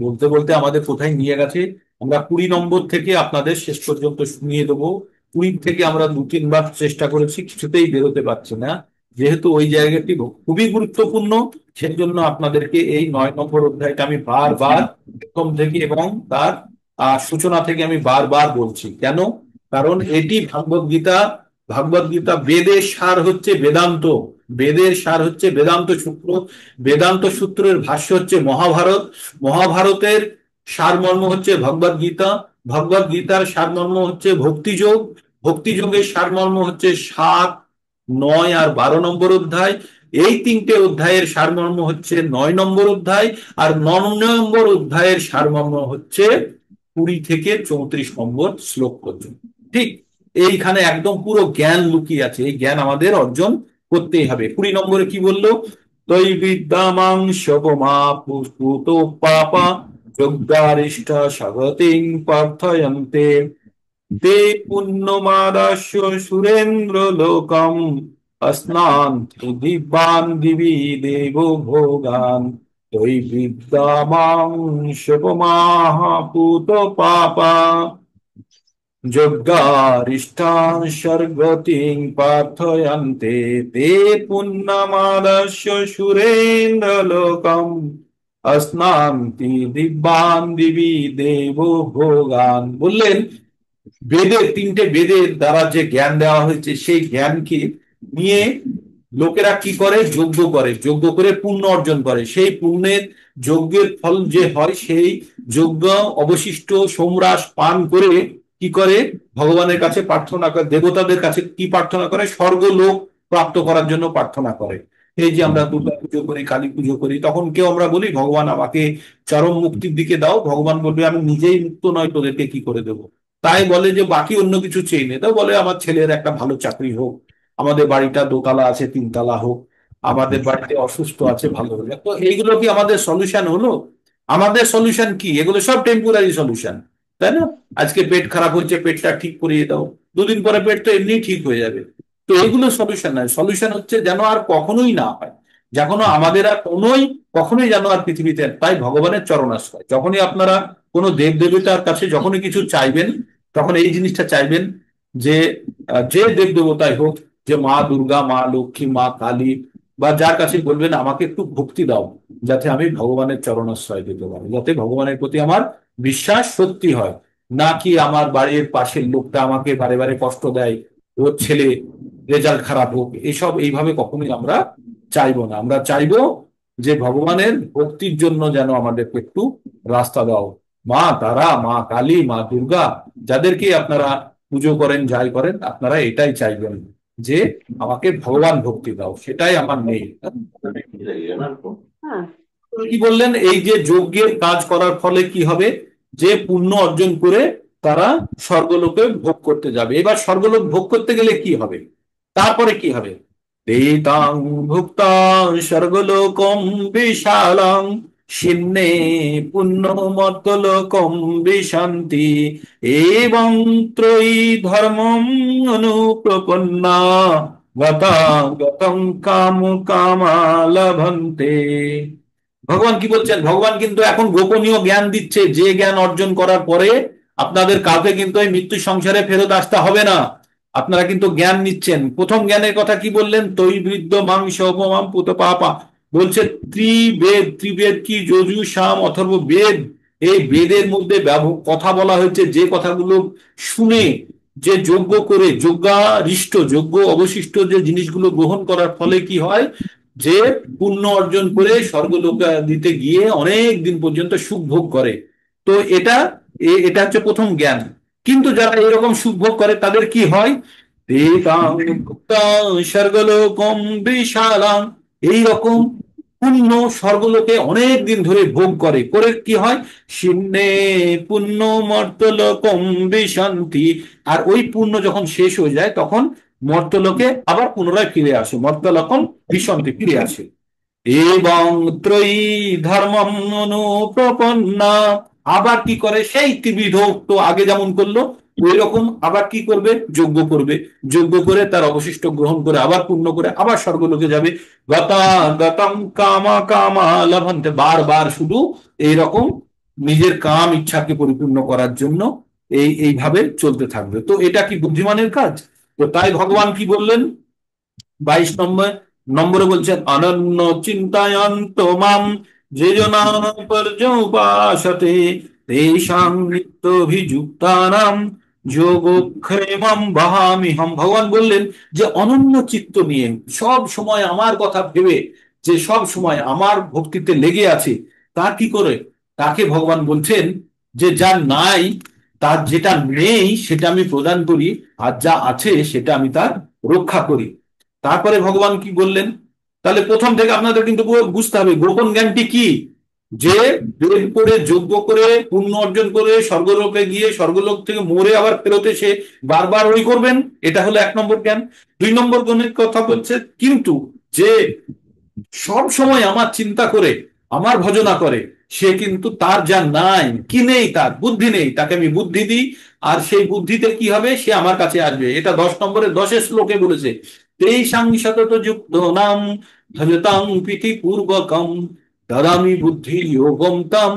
বলতে বলতে আমাদের কোথায় নিয়ে গেছে, আমরা 20 নম্বর থেকে আপনাদের শেষ পর্যন্ত শুনিয়ে দেবো। 20 থেকে আমরা 2-3 বার চেষ্টা করেছি, কিছুতেই বেরোতে পারছি না। যেহেতু ওই জায়গাটি খুবই গুরুত্বপূর্ণ, সেজন্য আপনাদেরকে এই 9 নম্বর অধ্যায়টা আমি বারবার প্রথম থেকে এবং তার সূচনা থেকে আমি বারবার বলছি। কেন? কারণ এটি ভাগবত গীতা। ভাগবত গীতা বেদের সার হচ্ছে বেদান্ত, বেদের সার হচ্ছে বেদান্ত সূত্র, বেদান্ত সূত্রের ভাষ্য হচ্ছে মহাভারত, মহাভারতের সারমর্ম হচ্ছে ভগবদ গীতা, ভগবদ গীতার সারমর্ম হচ্ছে ভক্তিযোগ, ভক্তিযোগের সারমর্ম হচ্ছে 7, 9 আর 12 নম্বর অধ্যায়। এই 3টে অধ্যায়ের সারমর্ম হচ্ছে 9 নম্বর অধ্যায়, আর 9 নম্বর অধ্যায়ের সারমর্ম হচ্ছে 20 থেকে 34 নম্বর শ্লোক পর্যন্ত। ঠিক এইখানে একদম পুরো জ্ঞান লুকিয়ে আছে, এই জ্ঞান আমাদের অর্জন করতেই হবে। 20 নম্বরে কি বললো? তৈ বিদ্যামাং শবমা পুষ্পুত পাপা যজ্ঞারিষ্ঠ স্বগতিং প্রার্থয়ন্তে তে পুণ্যমাদাস্য সুরেন্দ্র লোকম अस्नान्ति दिव्यान् दिवि देवो भोगान् त्वयि विद्यामां शुभमाः पूत पापा যজ্ঞারিষ্টান স্বর্গতিং প্রার্থয়ন্তে তে পুণ্যমাদস্য সুরেন্দ্রলোকম अस्नान्ति দিব্যান দিবি দেব ভোগান। বললেন বেদের, তিনটে বেদের দ্বারা যে জ্ঞান দেওয়া হয়েছে সেই জ্ঞানকে নিয়ে লোকেরা কি করে, যজ্ঞ করে, যজ্ঞ করে পুণ্য অর্জন করে। সেই পুণ্যের যজ্ঞের ফল যে হয়, সেই যজ্ঞ অবশিষ্ট সোমরাস পান করে কি করে, ভগবানের কাছে প্রার্থনা করে, দেবতাদের কাছে কি প্রার্থনা করে, স্বর্গলোক প্রাপ্ত করার জন্য প্রার্থনা করে। এই যে আমরা দুর্গা পুজো করি, কালী পুজো করি, তখন কেউ আমরা বলি ভগবান আমাকে চরম মুক্তির দিকে দাও, ভগবান বলবে আমি নিজেই মুক্ত নয়, তোদেরকে কি করে দেবো। তাই বলে যে বাকি অন্য কিছু চেয়ে নেই, তাও বলে আমার ছেলের একটা ভালো চাকরি হোক, আমাদের বাড়িটা দোতলা আছে তিনতলা হোক, আমাদের বাড়িতে অসুস্থ আছে ভালো হয়ে যাক। তো এইগুলো কি আমাদের সলিউশন হলো? আমাদের সলিউশন কি? এগুলো সব টেম্পোরারি সলিউশন, তাই না? আজকে পেট খারাপ হচ্ছে, পেটটা ঠিক করিয়ে দাও, দুদিন পরে পেট তো এমনি ঠিক হয়ে যাবে। তো এগুলো সলিউশন নয়। সলিউশন হচ্ছে যেন আর কখনোই না হয়, যেন আমাদের আর কখনোই যেন আর পৃথিবীতে। তাই ভগবানের চরণাশ্রয়, যখনই আপনারা কোনো দেব দেবতার কাছে যখনই কিছু চাইবেন, তখন এই জিনিসটা চাইবেন যে যে দেব দেবতাই হোক, যে মা দুর্গা, মা লক্ষ্মী, মা কালী, বা যার কাছে বলবেন আমাকে একটু ভক্তি দাও, যাতে আমি ভগবানের চরণাশ্রয় দিতে পারি, যাতে ভগবানের প্রতি আমার বিশ্বাস সত্যি হয়। না কি আমার বাড়ির পাশের লোকটা আমাকে বারে বারে কষ্ট দেয়, ওর ছেলে রেজাল্ট খারাপ হোক, এসব এইভাবে কখনোই আমরা চাইবো না। আমরা চাইবো যে ভগবানের ভক্তির জন্য যেন আমাদেরকে একটু রাস্তা দাও। মা তারা, মা কালী, মা দুর্গা, যাদেরকে আপনারা পুজো করেন, যাই করেন, আপনারা এটাই চাইবেন যে আমাকে ভগবান ভক্তি দাও, সেটাই আমার নেই। কি বললেন, এই যে যজ্ঞের কাজ করার ফলে কি হবে, যে পুণ্য অর্জন করে তারা স্বর্গলোকে ভোগ করতে যাবে। এবার স্বর্গলোক ভোগ করতে গেলে কি হবে, তারপরে কি হবে? তেতাং ভুক্তাং স্বর্গলোকম বিশালং সিন্নে পুণ্যমর্তলোকম বিশান্তি এবং ত্রয়ী ধর্মম অনুপ্রপন্না গতাগতং কাম কামা লভন্তে। ভগবান কি বলছেন? ভগবান কিন্তু এখন গোপনীয় জ্ঞান দিচ্ছে, যে জ্ঞান অর্জন করার পরে আপনাদের কাউকে কিন্তু এই মৃত্যু সংসারে ফেরত আসতে হবে না। আপনারা কিন্তু জ্ঞান নিচ্ছেন। প্রথম জ্ঞানের কথা কি বললেন? তৈ বৃদ্ধ মাংস অপমাম পুত পাপা। বলছে ত্রিবেদ, ত্রিবেদ কি? যজু, সাম, অথর্ব বেদ। এই বেদের মধ্যে কথা বলা হয়েছে, যে কথাগুলো শুনে, যে যজ্ঞ করে, যজ্ঞারিষ্ট, যজ্ঞ অবশিষ্ট যে জিনিসগুলো গ্রহণ করার ফলে কি হয়, যে পুণ্য অর্জন করে স্বর্গলোক দিতে গিয়ে অনেক দিন পর্যন্ত সুখ ভোগ করে। তো এটা হচ্ছে প্রথম জ্ঞান। কিন্তু যারা এরকম সুখ ভোগ করে তাদের কি হয়? স্বর্গলোকম বিশালাং, এইরকম পুণ্য স্বর্গলোকে অনেক দিন ধরে ভোগ করে, করে কি হয়? সিন্নে পুণ্য মর্তলোকম বিশান্তি। আর ওই পুণ্য যখন শেষ হয়ে যায়, তখন মর্তলোকে আবার পুনরায় ফিরে আসে, মর্তলোকম বিশান্তি ফিরে আসে। এবং ত্রয়ী ধর্মম অনুপ্রপন্না, আবার কি করে? সেই ত্রিবিধ, তো আগে যেমন করলো ওই রকম আবার কি করবে? যজ্ঞ করবে। যজ্ঞ করে তার অবশিষ্ট গ্রহণ করে আবার পূর্ণ করে আবার স্বর্গলোকে যাবে। গতা গতম কামা কামা লভন্তে, বারবার শুধু এইরকম নিজের কাম ইচ্ছাকে পরিপূর্ণ করার জন্য এইভাবে চলতে থাকবে। তো এটা কি বুদ্ধিমানের কাজ? তো তাই ভগবান কি বললেন 22 নম্বরে বলছেন, অনন্য চিন্তায়ন্ত মাম যে জনা পর্যুপাসতে তেষাং নিত্যভিযুক্তানাম যোগক্ষেমম বহামিহম। ভগবান বললেন যে অনন্য চিত্ত নিয়ে, সব সময় আমার কথা ভেবে, যে সব সময় আমার ভক্তিতে লেগে আছে, তা কি করে? তাকে ভগবান বলছেন যে যার নাই, তার যেটা নেই সেটা আমি প্রদান করি, আর যা আছে সেটা আমি তার রক্ষা করি। তারপরে ভগবান কি বললেন? তাহলে প্রথম থেকে আপনাদের কিন্তু বুঝতে হবে গোপন জ্ঞানটি কি, যে বেদ করে, যজ্ঞ করে, পুণ্য অর্জন করে স্বর্গলোকে গিয়ে স্বর্গলোক থেকে মরে আবার ফেরত এসে বারবার ওই করবেন। এটা হলো 1 নম্বর জ্ঞান। 2 নম্বর জ্ঞানের কথা বলছে, কিন্তু যে সব সময় আমার চিন্তা করে, আমার ভজনা করে, সে কিন্তু তার যা নাই, কি নেই, তার বুদ্ধি নেই, তাকে আমি বুদ্ধি দিই, আর সেই বুদ্ধিতে কি হবে? সে আমার কাছে আসবে। এটা 10 নম্বরের 10 শ্লোকে বলেছে। তেষাং সতত যুক্ত নাম ভজতাং প্রীতি পূর্বকম দদামি বুদ্ধি যোগম তাম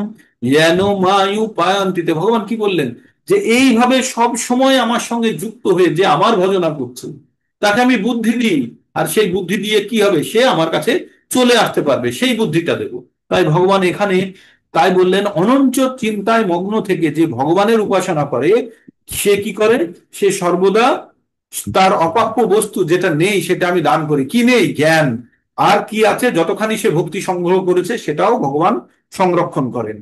যেন মায়ুপায়ন্তিতে। ভগবান কি বললেন, যে এইভাবে সব সময় আমার সঙ্গে যুক্ত হয়ে যে আমার ভজনা করছে তাকে আমি বুদ্ধি দিই, আর সেই বুদ্ধি দিয়ে কি হবে, সে আমার কাছে চলে আসতে পারবে, সেই বুদ্ধিটা দেব। তাই ভগবান এখানে তাই বললেন, অনন্ত চিন্তায় মগ্ন থেকে যে ভগবানের উপাসনা করে সে কি করে, সে সর্বদা তার অপ্রাপ্য বস্তু যেটা নেই সেটা আমি দান করি। কি নেই? জ্ঞান। আর কি আছে, যতখানি সে ভক্তি সংগ্রহ করেছে সেটাও ভগবান সংরক্ষণ করেন।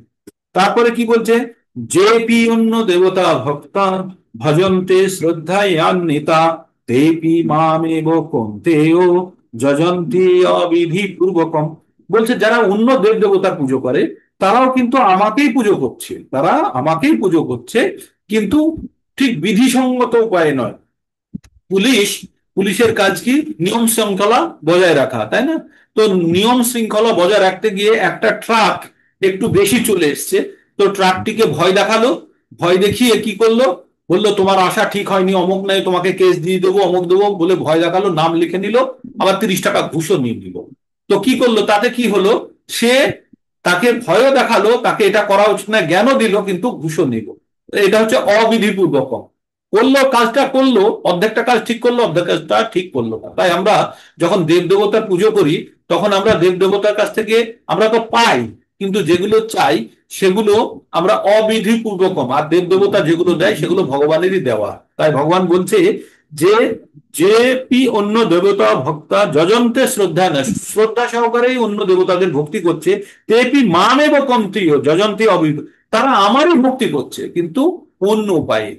তারপরে কি বলছে, যে পি অন্য দেবতা ভক্তা ভজন্তে শ্রদ্ধায়ান্বিতা তেপি মামেব কন্তেয় যজন্তি অবিধি পূর্বকম। বলছে যারা অন্য দেব দেবতার পুজো করে তারাও কিন্তু আমাকেই পুজো করছে, তারা আমাকেই পুজো করছে, কিন্তু ঠিক বিধিসঙ্গত উপায়ে নয়। পুলিশ, পুলিশের কাজ কি? নিয়ম শৃঙ্খলা বজায় রাখা, তাই না? তো নিয়ম শৃঙ্খলা বজায় রাখতে গিয়ে একটা ট্রাক একটু বেশি চলে এসছে, তো ট্রাকটিকে ভয় দেখালো, ভয় দেখিয়ে কি করলো, বললো তোমার আশা ঠিক হয়নি, অমুক নাই, তোমাকে কেস দিয়ে দেবো, অমুক দেবো বলে ভয় দেখালো, নাম লিখে নিল, আবার 30 টাকা ঘুষও নিয়ে নিল। তো কি করলো, তাতে কি হলো, সে তাকে ভয়ও দেখালো, তাকে এটা করা উচিত না জ্ঞানও দিল, কিন্তু ঘুষও নিল। এটা হচ্ছে অবিধিপূর্বক। করলো, কাজটা করলো, অর্ধেকটা কাজ ঠিক করলো, অর্ধেক কাজটা ঠিক করলো না। তাই আমরা যখন দেব দেবতার পুজো করি তখন আমরা দেব দেবতার কাছ থেকে আমরা তো পাই, কিন্তু যেগুলো চাই সেগুলো আমরা অবিধি পূর্বকম, আর দেব দেবতা যেগুলো দেয় সেগুলো ভগবানেরই দেওয়া। তাই ভগবান বলছে যে যে পি অন্য দেবতা ভক্তা যজন্তে শ্রদ্ধা না, শ্রদ্ধা সহকারেই অন্য দেবতাদের ভক্তি করছে, তেপি মামেব কন্তীয় যজন্তি অবিধ, তারা আমারই ভক্তি করছে কিন্তু অন্য উপায়ে।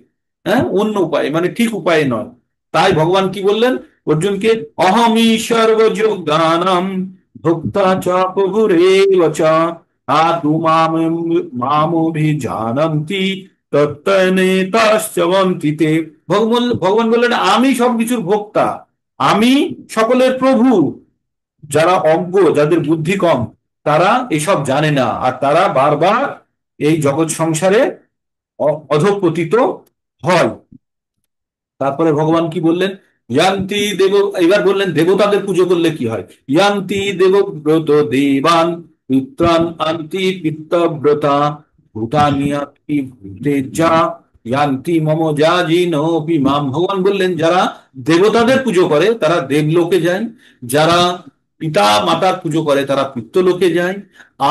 হ্যাঁ, অন্য উপায়ে মানে ঠিক উপায়ে নয়। তাই ভগবান কি বললেন অর্জুনকে, অহমি সর্বযোগানাম ভোক্তা চ প্রভুরেব চ আতু মামভিজানন্তি তত্ত্বনেতাশ্চবন্তি তে। ভগবান বললেন আমি সবকিছুর ভোক্তা, আমি সকলের প্রভু। যারা অজ্ঞ, যাদের বুদ্ধি কম, তারা এসব জানে না, আর তারা বারবার এই জগৎ সংসারে অধঃপতিত হয়। তারপরে ভগবান কি বললেন, ইয়ান্তি দেব, এবার বললেন দেবতাদের পুজো করলে কি হয়। ইয়ান্তি দেবব্রত দেবান পিত্রান আন্তি পিত্তব্রতা ভূতানিয়াতি ভূতেজ্জা ইয়ান্তি মম যাজিনোপি মাম। ভগবান বললেন যারা দেবতাদের পুজো করে তারা দেবলোকে যায়, যারা পিতা মাতার পুজো করে তারা পিত্তলোকে যায়,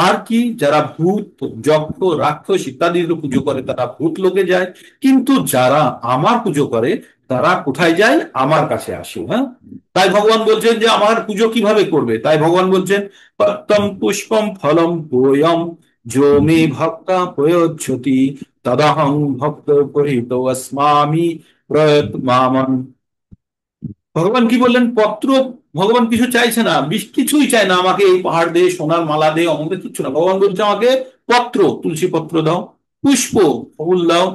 আর কি যারা ভূত যক্ষ রাক্ষস ইত্যাদির পুজো করে তারা ভূত লোকে যায়, কিন্তু যারা আমার পুজো করে তারা কোথায় যায়, আমার কাছে আসে। হ্যাঁ, তাই ভগবান বলছেন যে আমার পুজো কিভাবে করবে। তাই ভগবান বলছেন, পত্তম পুষ্পম ফলম তোয়ম যো মে ভক্তা প্রয়োজ্যতি তদহং ভক্ত পরিহিত অস্মামি প্রয়ত মামন। ভগবান কি বললেন, পত্র, ভগবান কিছু চাইছে না, কিছুই চায় না, আমাকে এই পাহাড় দে, সোনার মালা দে, অমুক দে, কিচ্ছু না। ভগবান বলছে আমাকে পত্র, তুলসী পত্র দাও, পুষ্প, ফুল দাও,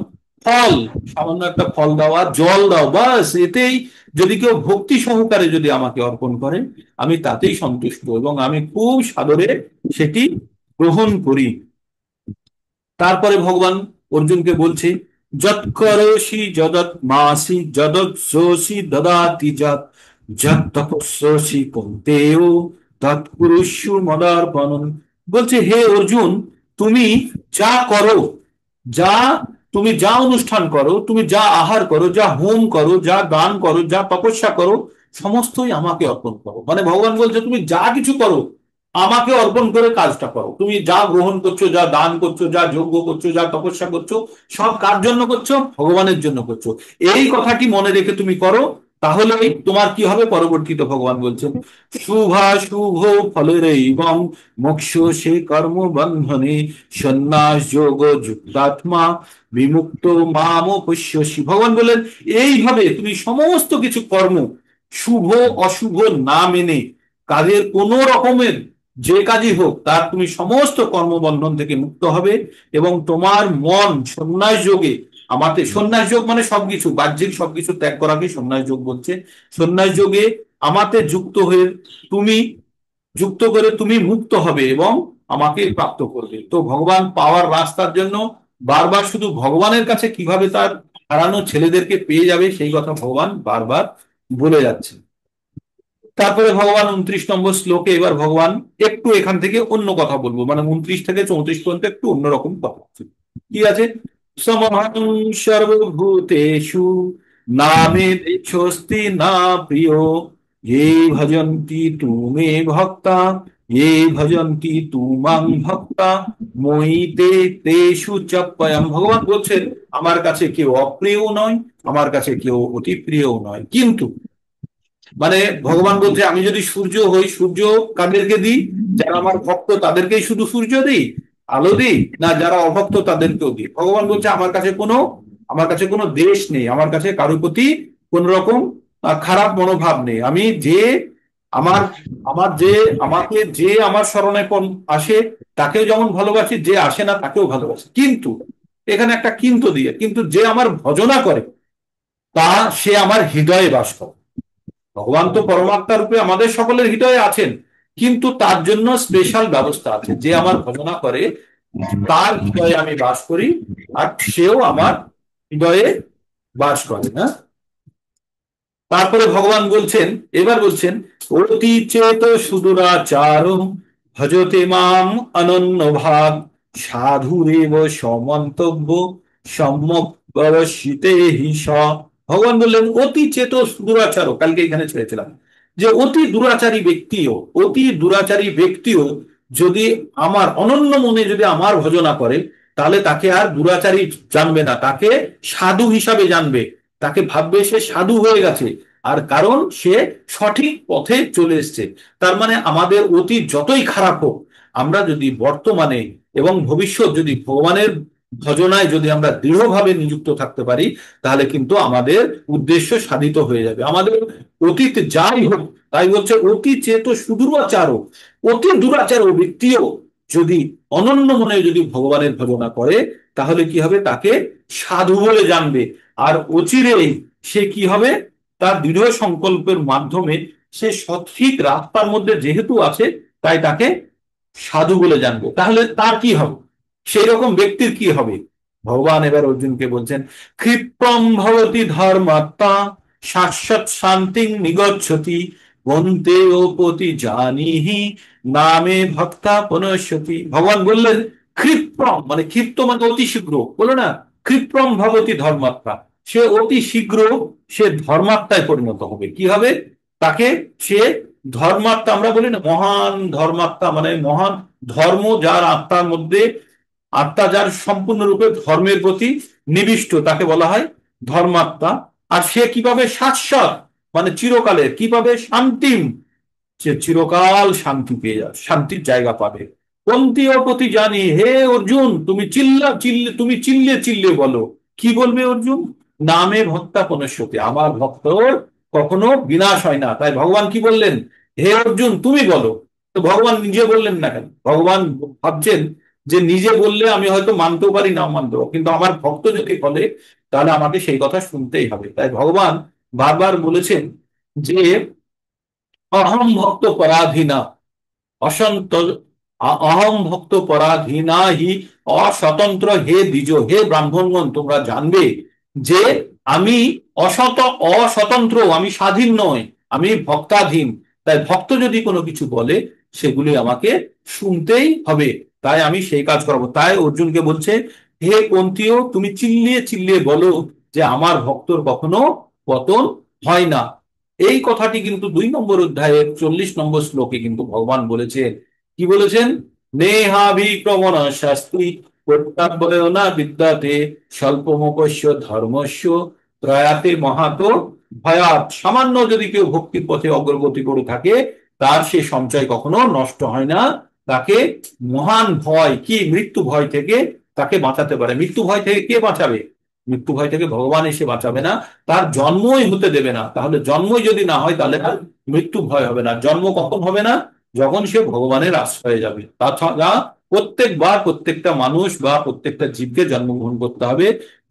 ফল, সামান্য একটা ফল দাও, আর জল দাও, বাস এতেই যদি কেউ ভক্তি সহকারে যদি আমাকে অর্পণ করে আমি তাতেই সন্তুষ্ট, এবং আমি খুব সাদরে সেটি গ্রহণ করি। তারপরে ভগবান অর্জুনকে বলছে, যৎ করোষি যদৎ মাসি যদৎ সোষি দদাতি যৎ যৎ তপস্যসি কৌন্তেয় তৎ কুরুষ্যু মদার্পণম। বলছে হে অর্জুন, তুমি যা করো, যা তুমি যা অনুষ্ঠান করো, তুমি যা আহার করো, যা হোম করো, যা দান করো, যা তপস্যা করো, সমস্তই আমাকে অর্পণ করো। মানে ভগবান বলছে তুমি যা কিছু করো আমাকে অর্পণ করে কাজটা করো। তুমি যা গ্রহণ করছো, যা দান করছো, যা যজ্ঞ করছো, যা তপস্যা করছো, সব কার জন্য করছো? ভগবানের জন্য করছো। এই কথাটি মনে রেখে তুমি করো, তাহলেই তোমার কি হবে, পরবর্তীতে ভগবান বলছেন, শুভা শুভ ফলের এবং মোক্ষ সে কর্ম বন্ধনে সন্ন্যাস যোগ যুক্তাত্মা বিমুক্ত মাম পশ্যসি। ভগবান বলেন এইভাবে তুমি সমস্ত কিছু কর্ম শুভ অশুভ না মেনে, কাজের কোন রকমের যে কাজই হোক তার তুমি সমস্ত কর্মবন্ধন থেকে মুক্ত হবে, এবং তোমার মন সন্ন্যাস যোগে, আমাদের সন্ন্যাস যোগ মানে সবকিছু বাহ্যিক সবকিছু ত্যাগ করাকে সন্ন্যাস যোগ বলছে, সন্ন্যাস যোগে আমাতে যুক্ত হয়ে তুমি, যুক্ত করে তুমি মুক্ত হবে এবং আমাকে প্রাপ্ত করবে। তো ভগবান পাওয়ার রাস্তার জন্য বারবার শুধু ভগবানের কাছে কিভাবে তার হারানো ছেলেদেরকে পেয়ে যাবে সেই কথা ভগবান বারবার বলে যাচ্ছে। তারপরে ভগবান 29 নম্বর শ্লোকে এবার ভগবান একটু এখান থেকে অন্য কথা বলবো, মানে 29 থেকে 34 পর্যন্ত একটু অন্যরকম কথা আছে। কি আছে? সমহং সর্বভূতেষু নামে দেশস্তি না প্রিয় ये ভজন্তি তুমে ভক্তা ये ভজন্তি তুমাং ভক্তা মই তে তেষু চপ্পয়ম। ভগবান বলছেন আমার কাছে কেউ অপ্রিয় নয়, আমার কাছে কেউ অতি প্রিয় নয়, কিন্তু মানে ভগবান বলছে আমি যদি সূর্য হই, সূর্য কাদেরকে দিই? যারা আমার ভক্ত তাদেরকেই শুধু সূর্য দিই, আলো দিই, না যারা অভক্ত তাদেরকেও দিই? ভগবান বলছে আমার কাছে কোনো দেশ নেই, আমার কাছে কারোর প্রতি কোন রকম খারাপ মনোভাব নেই। আমি যে আমার আমার যে আমাকে যে আমার শরণে আসে তাকেও যেমন ভালোবাসি, যে আসে না তাকেও ভালোবাসি, কিন্তু এখানে একটা কিন্তু দিয়ে, কিন্তু যে আমার ভজনা করে তা সে আমার হৃদয়ে বাস করে। ভগবান তো পরমাত্মা রূপে আমাদের সকলের হৃদয়ে আছেন, কিন্তু তার জন্য স্পেশাল ব্যবস্থা আছে। যে আমার ভজনা করে তার হৃদয়ে আমি বাস করি, আর সেও আমার হৃদয়ে বাস করে না। তারপরে ভগবান বলছেন, এবার বলছেন অতি চেত সুদূরাচার ভজতে মাম অনন্য ভাগ সাধুরেব সমন্তব্য সম্যক ব্যবসিতে হিস। ভগবান বললেন অতি চেত সুদূরাচার, কালকে এখানে ছেড়েছিলাম যে অতি দুরাচারী ব্যক্তিও যদি আমার অনন্য মনে যদি আমার ভজনা করে, তাহলে তাকে আর দুরাচারী জানবে না, তাকে সাধু হিসাবে জানবে, তাকে ভাববে সে সাধু হয়ে গেছে। আর কারণ সে সঠিক পথে চলে এসছে। তার মানে আমাদের অতীত যতই খারাপ হোক, আমরা যদি বর্তমানে এবং ভবিষ্যৎ যদি ভগবানের ভজনায় যদি আমরা দৃঢ়ভাবে নিযুক্ত থাকতে পারি, তাহলে কিন্তু আমাদের উদ্দেশ্য সাধিত হয়ে যাবে। আমাদের অতীত যাই হোক, তাই বলছে অতি চেত সুদূরাচারও, অতি দুরাচার ব্যক্তিও যদি অনন্য মনে যদি ভগবানের ভজনা করে, তাহলে কি হবে? তাকে সাধু বলে জানবে। আর অচিরেই সে কি হবে? তার দৃঢ় সংকল্পের মাধ্যমে সে সঠিক রাস্তার মধ্যে যেহেতু আছে, তাই তাকে সাধু বলে জানবে। তাহলে তার কি হবে? সেই রকম ব্যক্তির কি হবে? ভগবান এবার অর্জুনকে বলছেন ক্ষিপ্রম ভবতি ধর্মাত্মা শাশ্বত শান্তি নিগচ্ছতি বন্তে ওপতি জানিহি নামে ভক্তা পুনশ্যতি। ভগবান বললেন ক্ষিপ্রম মানে ক্ষিপ্ত মানে অতি শীঘ্র, বলো না, ক্ষিপ্রম ভবতি ধর্মাত্মা, সে অতি শীঘ্র সে ধর্মাত্মায় পরিণত হবে। কি হবে? তাকে সে ধর্মাত্মা, আমরা বলি না মহান ধর্মাত্মা, মানে মহান ধর্ম যার আত্মার মধ্যে, আত্মা যার সম্পূর্ণরূপে ধর্মের প্রতি নিবিষ্ট, তাকে বলা হয় ধর্মাত্মা। আর সে কিভাবে শাশ্বত মানে চিরকালের, কিভাবে শান্তিম, সে চিরকাল শান্তি পেয়ে যাবে, শান্তির জায়গা পাবে। পন্থীয় প্রতি জানি, হে অর্জুন তুমি চিল্লে চিল্লে বলো। কি বলবে অর্জুন? নামে ভক্তা পুনশ্যতি, আমার ভক্তর কখনো বিনাশ হয় না। তাই ভগবান কি বললেন? হে অর্জুন তুমি বলো। তো ভগবান নিজে বললেন না কেন? ভগবান ভাবছেন যে নিজে বললে আমি হয়তো মানতেও পারি, না মানতেও, কিন্তু আমার ভক্ত যদি বলে তাহলে আমাকে সেই কথা শুনতেই হবে। তাই ভগবান বারবার বলেছেন যে অহম ভক্ত পরাধীনা অসন্ত অহম ভক্ত পরাধীনা হি অস্বতন্ত্র হে দ্বিজ, হে ব্রাহ্মণগণ তোমরা জানবে যে আমি অস্বতন্ত্র, আমি স্বাধীন নই, আমি ভক্তাধীন। তাই ভক্ত যদি কোনো কিছু বলে সেগুলি আমাকে শুনতেই হবে, তাই আমি সেই কাজ করাবো। তাই অর্জুনকে বলছে হে কুন্তিও তুমি চিল্লিয়ে চিল্লিয়ে বলো যে আমার ভক্তর কখনো পতন হয় না। এই কথাটি কিন্তু 2 নম্বর অধ্যায়ের 40 নম্বর শ্লোকে কিন্তু ভগবান বলেছেন। কি বলেছেন? নেহাভিক্রমণ শাস্তি কর্তব্যেও না বিদ্যাতে স্বল্পমুপস্য ধর্মস্য প্রয়াতে মহাতো ভয়াত। সামান্য যদি কেউ ভক্তির পথে অগ্রগতি করে থাকে, তার সে সঞ্চয় কখনো নষ্ট হয় না। তাকে মহান ভয়, কি মৃত্যু ভয় থেকে তাকে বাঁচাতে পারে। মৃত্যু ভয় থেকে কে বাঁচাবে? মৃত্যু ভয় থেকে ভগবান এসে বাঁচাবে না, তার জন্মই হতে দেবে না। তাহলে জন্মই যদি না হয় তাহলে তার মৃত্যু ভয় হবে না। জন্ম কখন হবে না? যখন সে ভগবানের আশ্রয়ে যাবে। তাছাড়া প্রত্যেকবার প্রত্যেকটা মানুষ বা প্রত্যেকটা জীবকে জন্মগ্রহণ করতে হবে,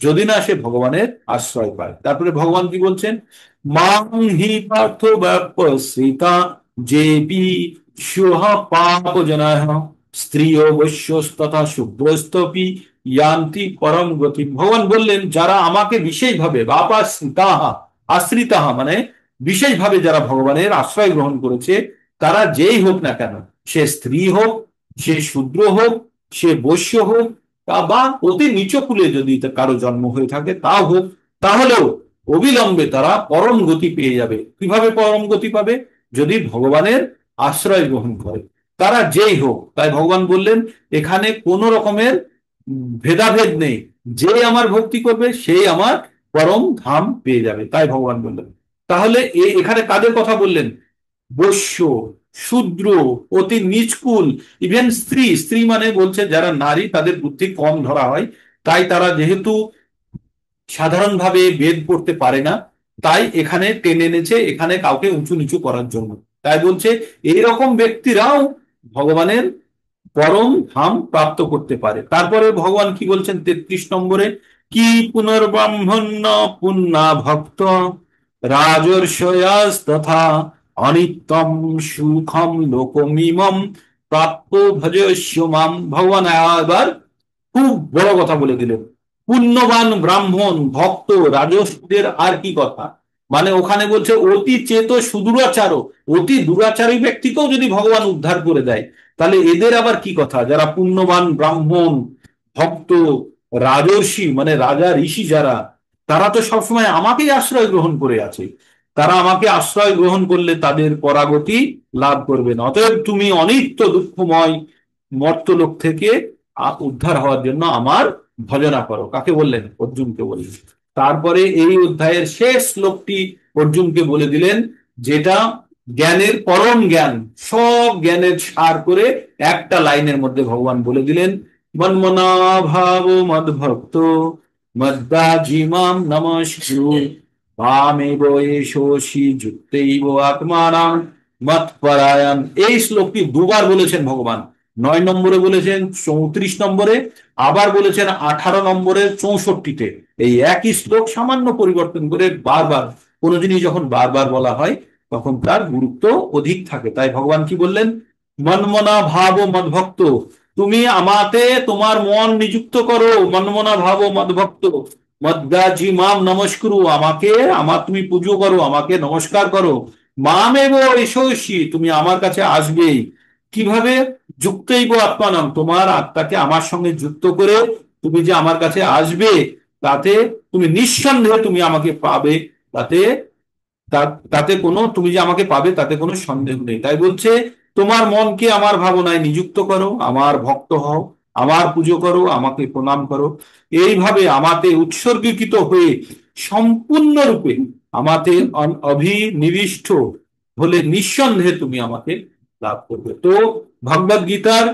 যদি না সে ভগবানের আশ্রয় পায়। তারপরে ভগবান কি বলছেন? মাং হি পার্থ ব্যাপসিতা জেপি সুহ পাপ জনাহ স্ত্রিয় বৈশ্যস্তথা শুভ্রস্তপি ইয়ান্তি পরম গতি। ভগবান বললেন যারা আমাকে বিশেষভাবে বাপাশ্রিতাহা, আশ্রিতাহা মানে বিশেষভাবে যারা ভগবানের আশ্রয় গ্রহণ করেছে, তারা যেই হোক না কেন, সে স্ত্রী হোক, সে শূদ্র হোক, সে বৈশ্য হোক, বা অতি নিচ কুলে যদি কারো জন্ম হয়ে থাকে তাও হোক, তাহলেও অবিলম্বে তারা পরম গতি পেয়ে যাবে। কিভাবে পরম গতি পাবে? যদি ভগবানের আশ্রয় গ্রহণ করে, তারা যেই হোক। তাই ভগবান বললেন এখানে কোন রকমের ভেদাভেদ নেই, যে আমার ভক্তি করবে সেই আমার পরম ধাম পেয়ে যাবে। তাই ভগবান বললেন। তাহলে এখানে কাদের কথা বললেন? বৈশ্য, শূদ্র, অতি নিচকুল, ইভেন স্ত্রী। স্ত্রী মানে বলছে যারা নারী, তাদের বুদ্ধি কম ধরা হয়, তাই তারা যেহেতু সাধারণভাবে বেদ পড়তে পারে না, তাই এখানে টেনে এনেছে এখানে কাউকে উঁচু নিচু করার জন্য। তাই বলছে এইরকম ব্যক্তিরাও ভগবানের পরম ধাম প্রাপ্ত করতে পারে। তারপরে ভগবান কি বলছেন 33 নম্বরে, কি পুনর্ব্রাহ্মণ্য পুণ্যা ভক্ত রাজর্ষয়াস তথা অনিত্যম সুখম লোকমিমম প্রাপ্য ভজস্য মাম। ভগবান এবার খুব বড় কথা বলে দিলেন। পুণ্যবান ব্রাহ্মণ, ভক্ত, রাজসদের আর কি কথা? মানে ওখানে বলছে অতি চেত সুদূরাচারও, অতি দুরাচারী ব্যক্তিকেও যদি ভগবান উদ্ধার করে দেয়, তাহলে এদের আবার কি কথা? যারা পুণ্যবান ব্রাহ্মণ, ভক্ত, রাজর্ষি মানে রাজা ঋষি যারা, তারা তো সবসময় আমাকেই আশ্রয় গ্রহণ করে আছে। তারা আমাকে আশ্রয় গ্রহণ করলে তাদের পরাগতি লাভ করবে না। অতএব তুমি অনিত্য দুঃখময় মর্তলোক থেকে উদ্ধার হওয়ার জন্য আমার ভজনা করো। কাকে বললেন? অর্জুনকে বললেন। তারপরে এই অধ্যায়ের শেষ শ্লোকটি অর্জুনকে বলে দিলেন, যেটা জ্ঞানের পরম জ্ঞান, সব জ্ঞানের সার করে একটা লাইনের মধ্যে ভগবান বলে দিলেন, মন্মনা ভাব মদ্ভক্ত মদ্দাজিমাম নমস্কুরু মামেব এষোষি যুক্তৈব আত্মানাং মৎপরায়ণ। এই শ্লোকটি দুবার বলেছেন ভগবান। 9 নম্বরে বলেছেন, 34 নম্বরে, আবার বলেছেন 18 নম্বরের 64-তে। এই একই শ্লোক সামান্য পরিবর্তন করে বারবার, কোনো জিনিস যখন বারবার বলা হয় তখন তার গুরুত্ব অধিক থাকে। তাই ভগবান কি বললেন? মনমনা ভাব ও মদভক্ত, তুমি আমাতে তোমার মন নিযুক্ত করো। মনমনা ভাব ও মদভক্ত মদ্দাজি মাম নমস্কুরু, আমাকে আমার তুমি পুজো করো, আমাকে নমস্কার করো। মামেব এষোষি, তুমি আমার কাছে আসবেই। কিভাবে? যুক্তৈব আত্মানাম, তোমার আত্মাকে আমার সঙ্গে যুক্ত করে তুমি যে আমার কাছে আসবে, তাতে তুমি নিঃসন্দেহে তুমি আমাকে পাবে। তাতে তাতে কোনো, তুমি যে আমাকে পাবে তাতে কোনো সন্দেহ নেই। তাই বলছে তোমার মনকে আমার ভাবনায় নিযুক্ত করো, আমার ভক্ত হও, আমার পুজো করো, আমাকে প্রণাম করো। এইভাবে আমাতে উৎসর্গীকৃত হয়ে সম্পূর্ণরূপে আমাতে অভিনিবিষ্ট হলে নিঃসন্দেহে তুমি আমাকে লাভ করবে। তো ভগবদ গীতার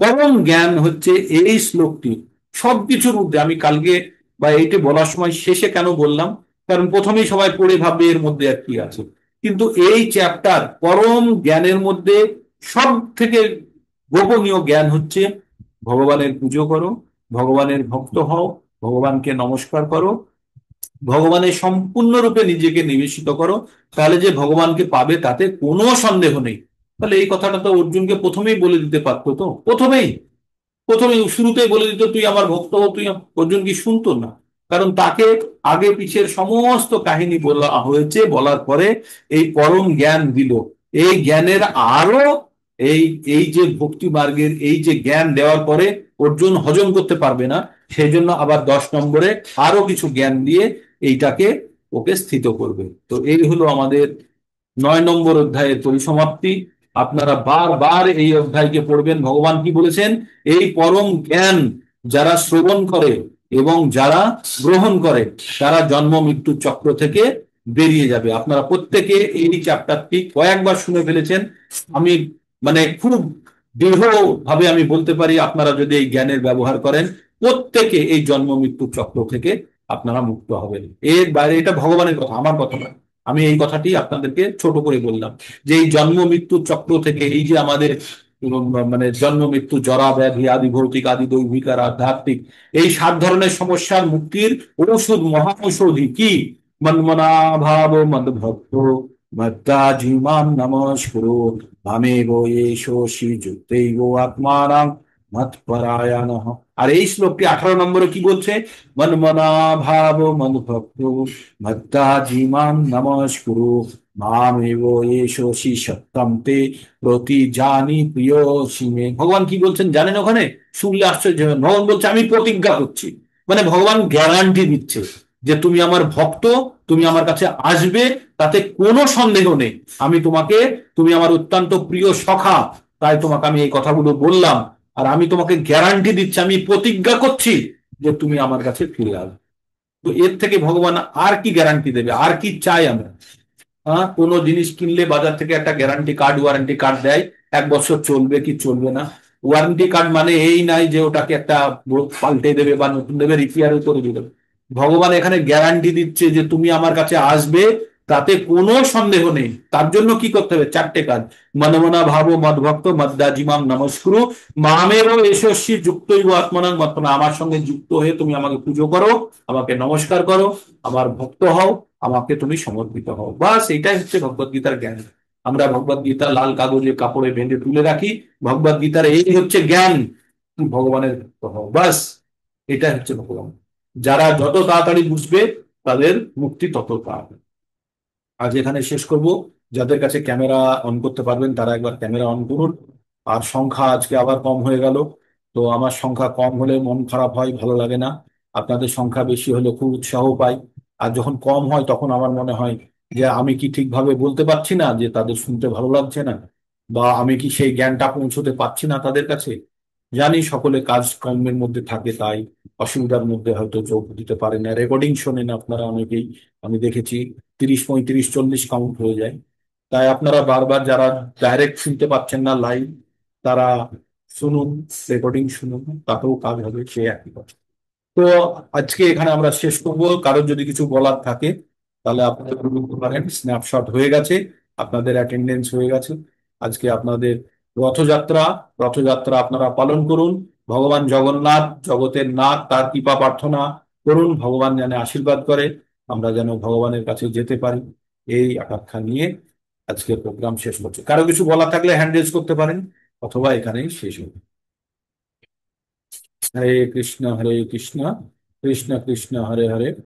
পরম জ্ঞান হচ্ছে এই শ্লোকটি। সবকিছুর মধ্যে আমি কালকে বা এইটা বলার সময় শেষে কেন বললাম, কারণ প্রথমেই সবাই পড়ে ভাববে এর মধ্যে আর কি আছে, কিন্তু এই চ্যাপ্টার পরম জ্ঞানের মধ্যে সব থেকে গোপনীয় জ্ঞান হচ্ছে ভগবানের পুজো করো, ভগবানের ভক্ত হও, ভগবানকে নমস্কার করো, ভগবানের সম্পূর্ণরূপে নিজেকে নিবেশিত করো, তাহলে যে ভগবানকে পাবে তাতে কোনো সন্দেহ নেই। তাহলে এই কথাটা তো অর্জুনকে প্রথমেই বলে দিতে পারতো, তো প্রথমেই প্রথমে শুরুতেই বলে দিত তুই আমার ভক্ত হো, তুই। অর্জুন কি শুনতো না? কারণ তাকে আগে পিছের সমস্ত কাহিনী বলা হয়েছে, বলার পরে এই পরম জ্ঞান দিল। এই জ্ঞানের আরো এই এই যে ভক্তি মার্গের এই যে জ্ঞান দেওয়ার পরে অর্জুন হজম করতে পারবে না, সেই জন্য আবার 10 নম্বরে আরো কিছু জ্ঞান দিয়ে এইটাকে ওকে স্থিত করবে। তো এই হলো আমাদের 9 নম্বর অধ্যায়ের পরিসমাপ্তি। আপনারা বারবার এই অধ্যায়কে পড়বেন। ভগবান কি বলেছেন? এই পরম জ্ঞান যারা শ্রবণ করে এবং যারা গ্রহণ করে, তারা জন্ম মৃত্যুর চক্র থেকে বেরিয়ে যাবে। আপনারা প্রত্যেকে এই চ্যাপ্টারটি কয়েকবার শুনে ফেলেছেন। আমি মানে খুব দৃঢ় ভাবে আমি বলতে পারি, আপনারা যদি এই জ্ঞানের ব্যবহার করেন, প্রত্যেকে এই জন্ম মৃত্যুর চক্র থেকে আপনারা মুক্ত হবেন। এর বাইরে, এটা ভগবানের কথা, আমার কথা নয়। আমি এই কথাটি আপনাদেরকে ছোট করে বললাম যে এই জন্ম মৃত্যু চক্র থেকে, এই যে আমাদের মানে জন্ম মৃত্যু, জরা ব্যাধি, আদি ভৌতিক, আদি দৈবিক আর আধ্যাত্মিক, এই 7 ধরনের সমস্যার মুক্তির ঔষধ, মহা ঔষধি কি? মন্মনা ভাব মদভক্ত মদ্দাজিমাম নমস্কুরু মামেব এষোষি যুক্তৈব আত্মানাং মৎপরায়ণঃ। আর এই শ্লোকটি 18 নম্বরে কি বলছে? মন্মনা ভাব মদ্ভক্ত মদ্দাজিমাম নমস্কুরু মামেব এষসি সত্যম তে প্রতি জানি প্রিয় সীমে। ভগবান কি বলছেন জানেন ওখানে? শুনলে আশ্চর্য হবেন। ভগবান বলছে আমি প্রতিজ্ঞা করছি, মানে ভগবান গ্যারান্টি দিচ্ছে যে তুমি আমার ভক্ত, তুমি আমার কাছে আসবে, তাতে কোনো সন্দেহ নেই। আমি তোমাকে, তুমি আমার অত্যন্ত প্রিয় সখা, তাই তোমাকে আমি এই কথাগুলো বললাম। আর আমি তোমাকে গ্যারান্টি দিচ্ছি, আমি প্রতিজ্ঞা করছি যে তুমি আমার কাছে ফিরে আসবে। তো এর থেকে ভগবান আর কি গ্যারান্টি দেবে? আর কি চাই আমরা? হ্যাঁ, কোনো জিনিস কিনলে বাজার থেকে একটা গ্যারান্টি কার্ড, ওয়ারেন্টি কার্ড দেয়, 1 বছর চলবে কি চলবে না। ওয়ারেন্টি কার্ড মানে এই নাই যে ওটাকে একটা পাল্টে দেবে বা নতুন দেবে, রিপেয়ারও করে দেবে। ভগবান এখানে গ্যারান্টি দিচ্ছে যে তুমি আমার কাছে আসবে, তাতে কোনো সন্দেহ নেই। তার জন্য কি করতে হবে? 4টে কাজ। মনমনা ভাবো মদ্ভক্ত মদ্দাজিমাম নমস্কুরু মামেরও এষস্বী যুক্তৈব আত্মনাং মত্তনা। আমার সঙ্গে যুক্ত হয়ে তুমি আমাকে পুজো করো, আমাকে নমস্কার করো, আমার ভক্ত হও, আমাকে তুমি সমর্পিত হও। বাস এটাই হচ্ছে ভগবত গীতার জ্ঞান। আমরা ভগবত গীতা লাল কাগজে কাপড়ে বেঁধে তুলে রাখি, ভগবত গীতার এই হচ্ছে জ্ঞান, তুমি ভগবানের ভক্ত হও। বাস এটাই হচ্ছে ভগবান। যারা যত তাড়াতাড়ি বুঝবে তাদের মুক্তি তত তাড়াতাড়ি। আজ এখানে শেষ করব। যাদের কাছে ক্যামেরা অন করতে পারবেন তারা একবার ক্যামেরা অন করুন। আর সংখ্যা আজকে আবার কম হয়ে গেল। তো আমার সংখ্যা কম হলে মন খারাপ হয়, ভালো লাগে না। আপনাদের সংখ্যা বেশি হলে খুব উৎসাহ পাই। আর যখন কম হয় তখন আমার মনে হয় যে আমি কি ঠিকভাবে বলতে পারছি না, যে তাদের শুনতে ভালো লাগছে না, বা আমি কি সেই জ্ঞানটা পৌঁছতে পারছি না তাদের কাছে। জানি সকলে কাজ কর্মের মধ্যে থাকে, তাই অসুবিধার মধ্যে হয়তো যোগ দিতে পারে না, রেকর্ডিং শোনেন আপনারা অনেকেই, আমি দেখেছি 30, 35, 40 কাউন্ট হয়ে যায়। তাই আপনারা বারবার যারা ডাইরেক্ট শুনতে পাচ্ছেন না লাইভ, তারা শুনুন, রেকর্ডিং শুনুন, তাতেও কাজ হবে, সে একই কথা। তো আজকে এখানে আমরা শেষ করব। কারোর যদি কিছু বলার থাকে তাহলে আপনাদের বলতে পারেন। স্ন্যাপশট হয়ে গেছে, আপনাদের অ্যাটেন্ডেন্স হয়ে গেছে। আজকে আপনাদের রথযাত্রা, রথযাত্রা আপনারা পালন করুন। ভগবান জগন্নাথ জগতের নাথ, তার কৃপা প্রার্থনা করুন, ভগবান যেন আশীর্বাদ করে, আমরা যেন ভগবানের কাছে যেতে পারি, এই আকাঙ্ক্ষা নিয়ে আজকের প্রোগ্রাম শেষ করছি। কারো কিছু বলা থাকলে হ্যান্ড রেজ করতে পারেন, অথবা এখানেই শেষ হবে। হরে কৃষ্ণ কৃষ্ণ কৃষ্ণ কৃষ্ণ হরে হরে।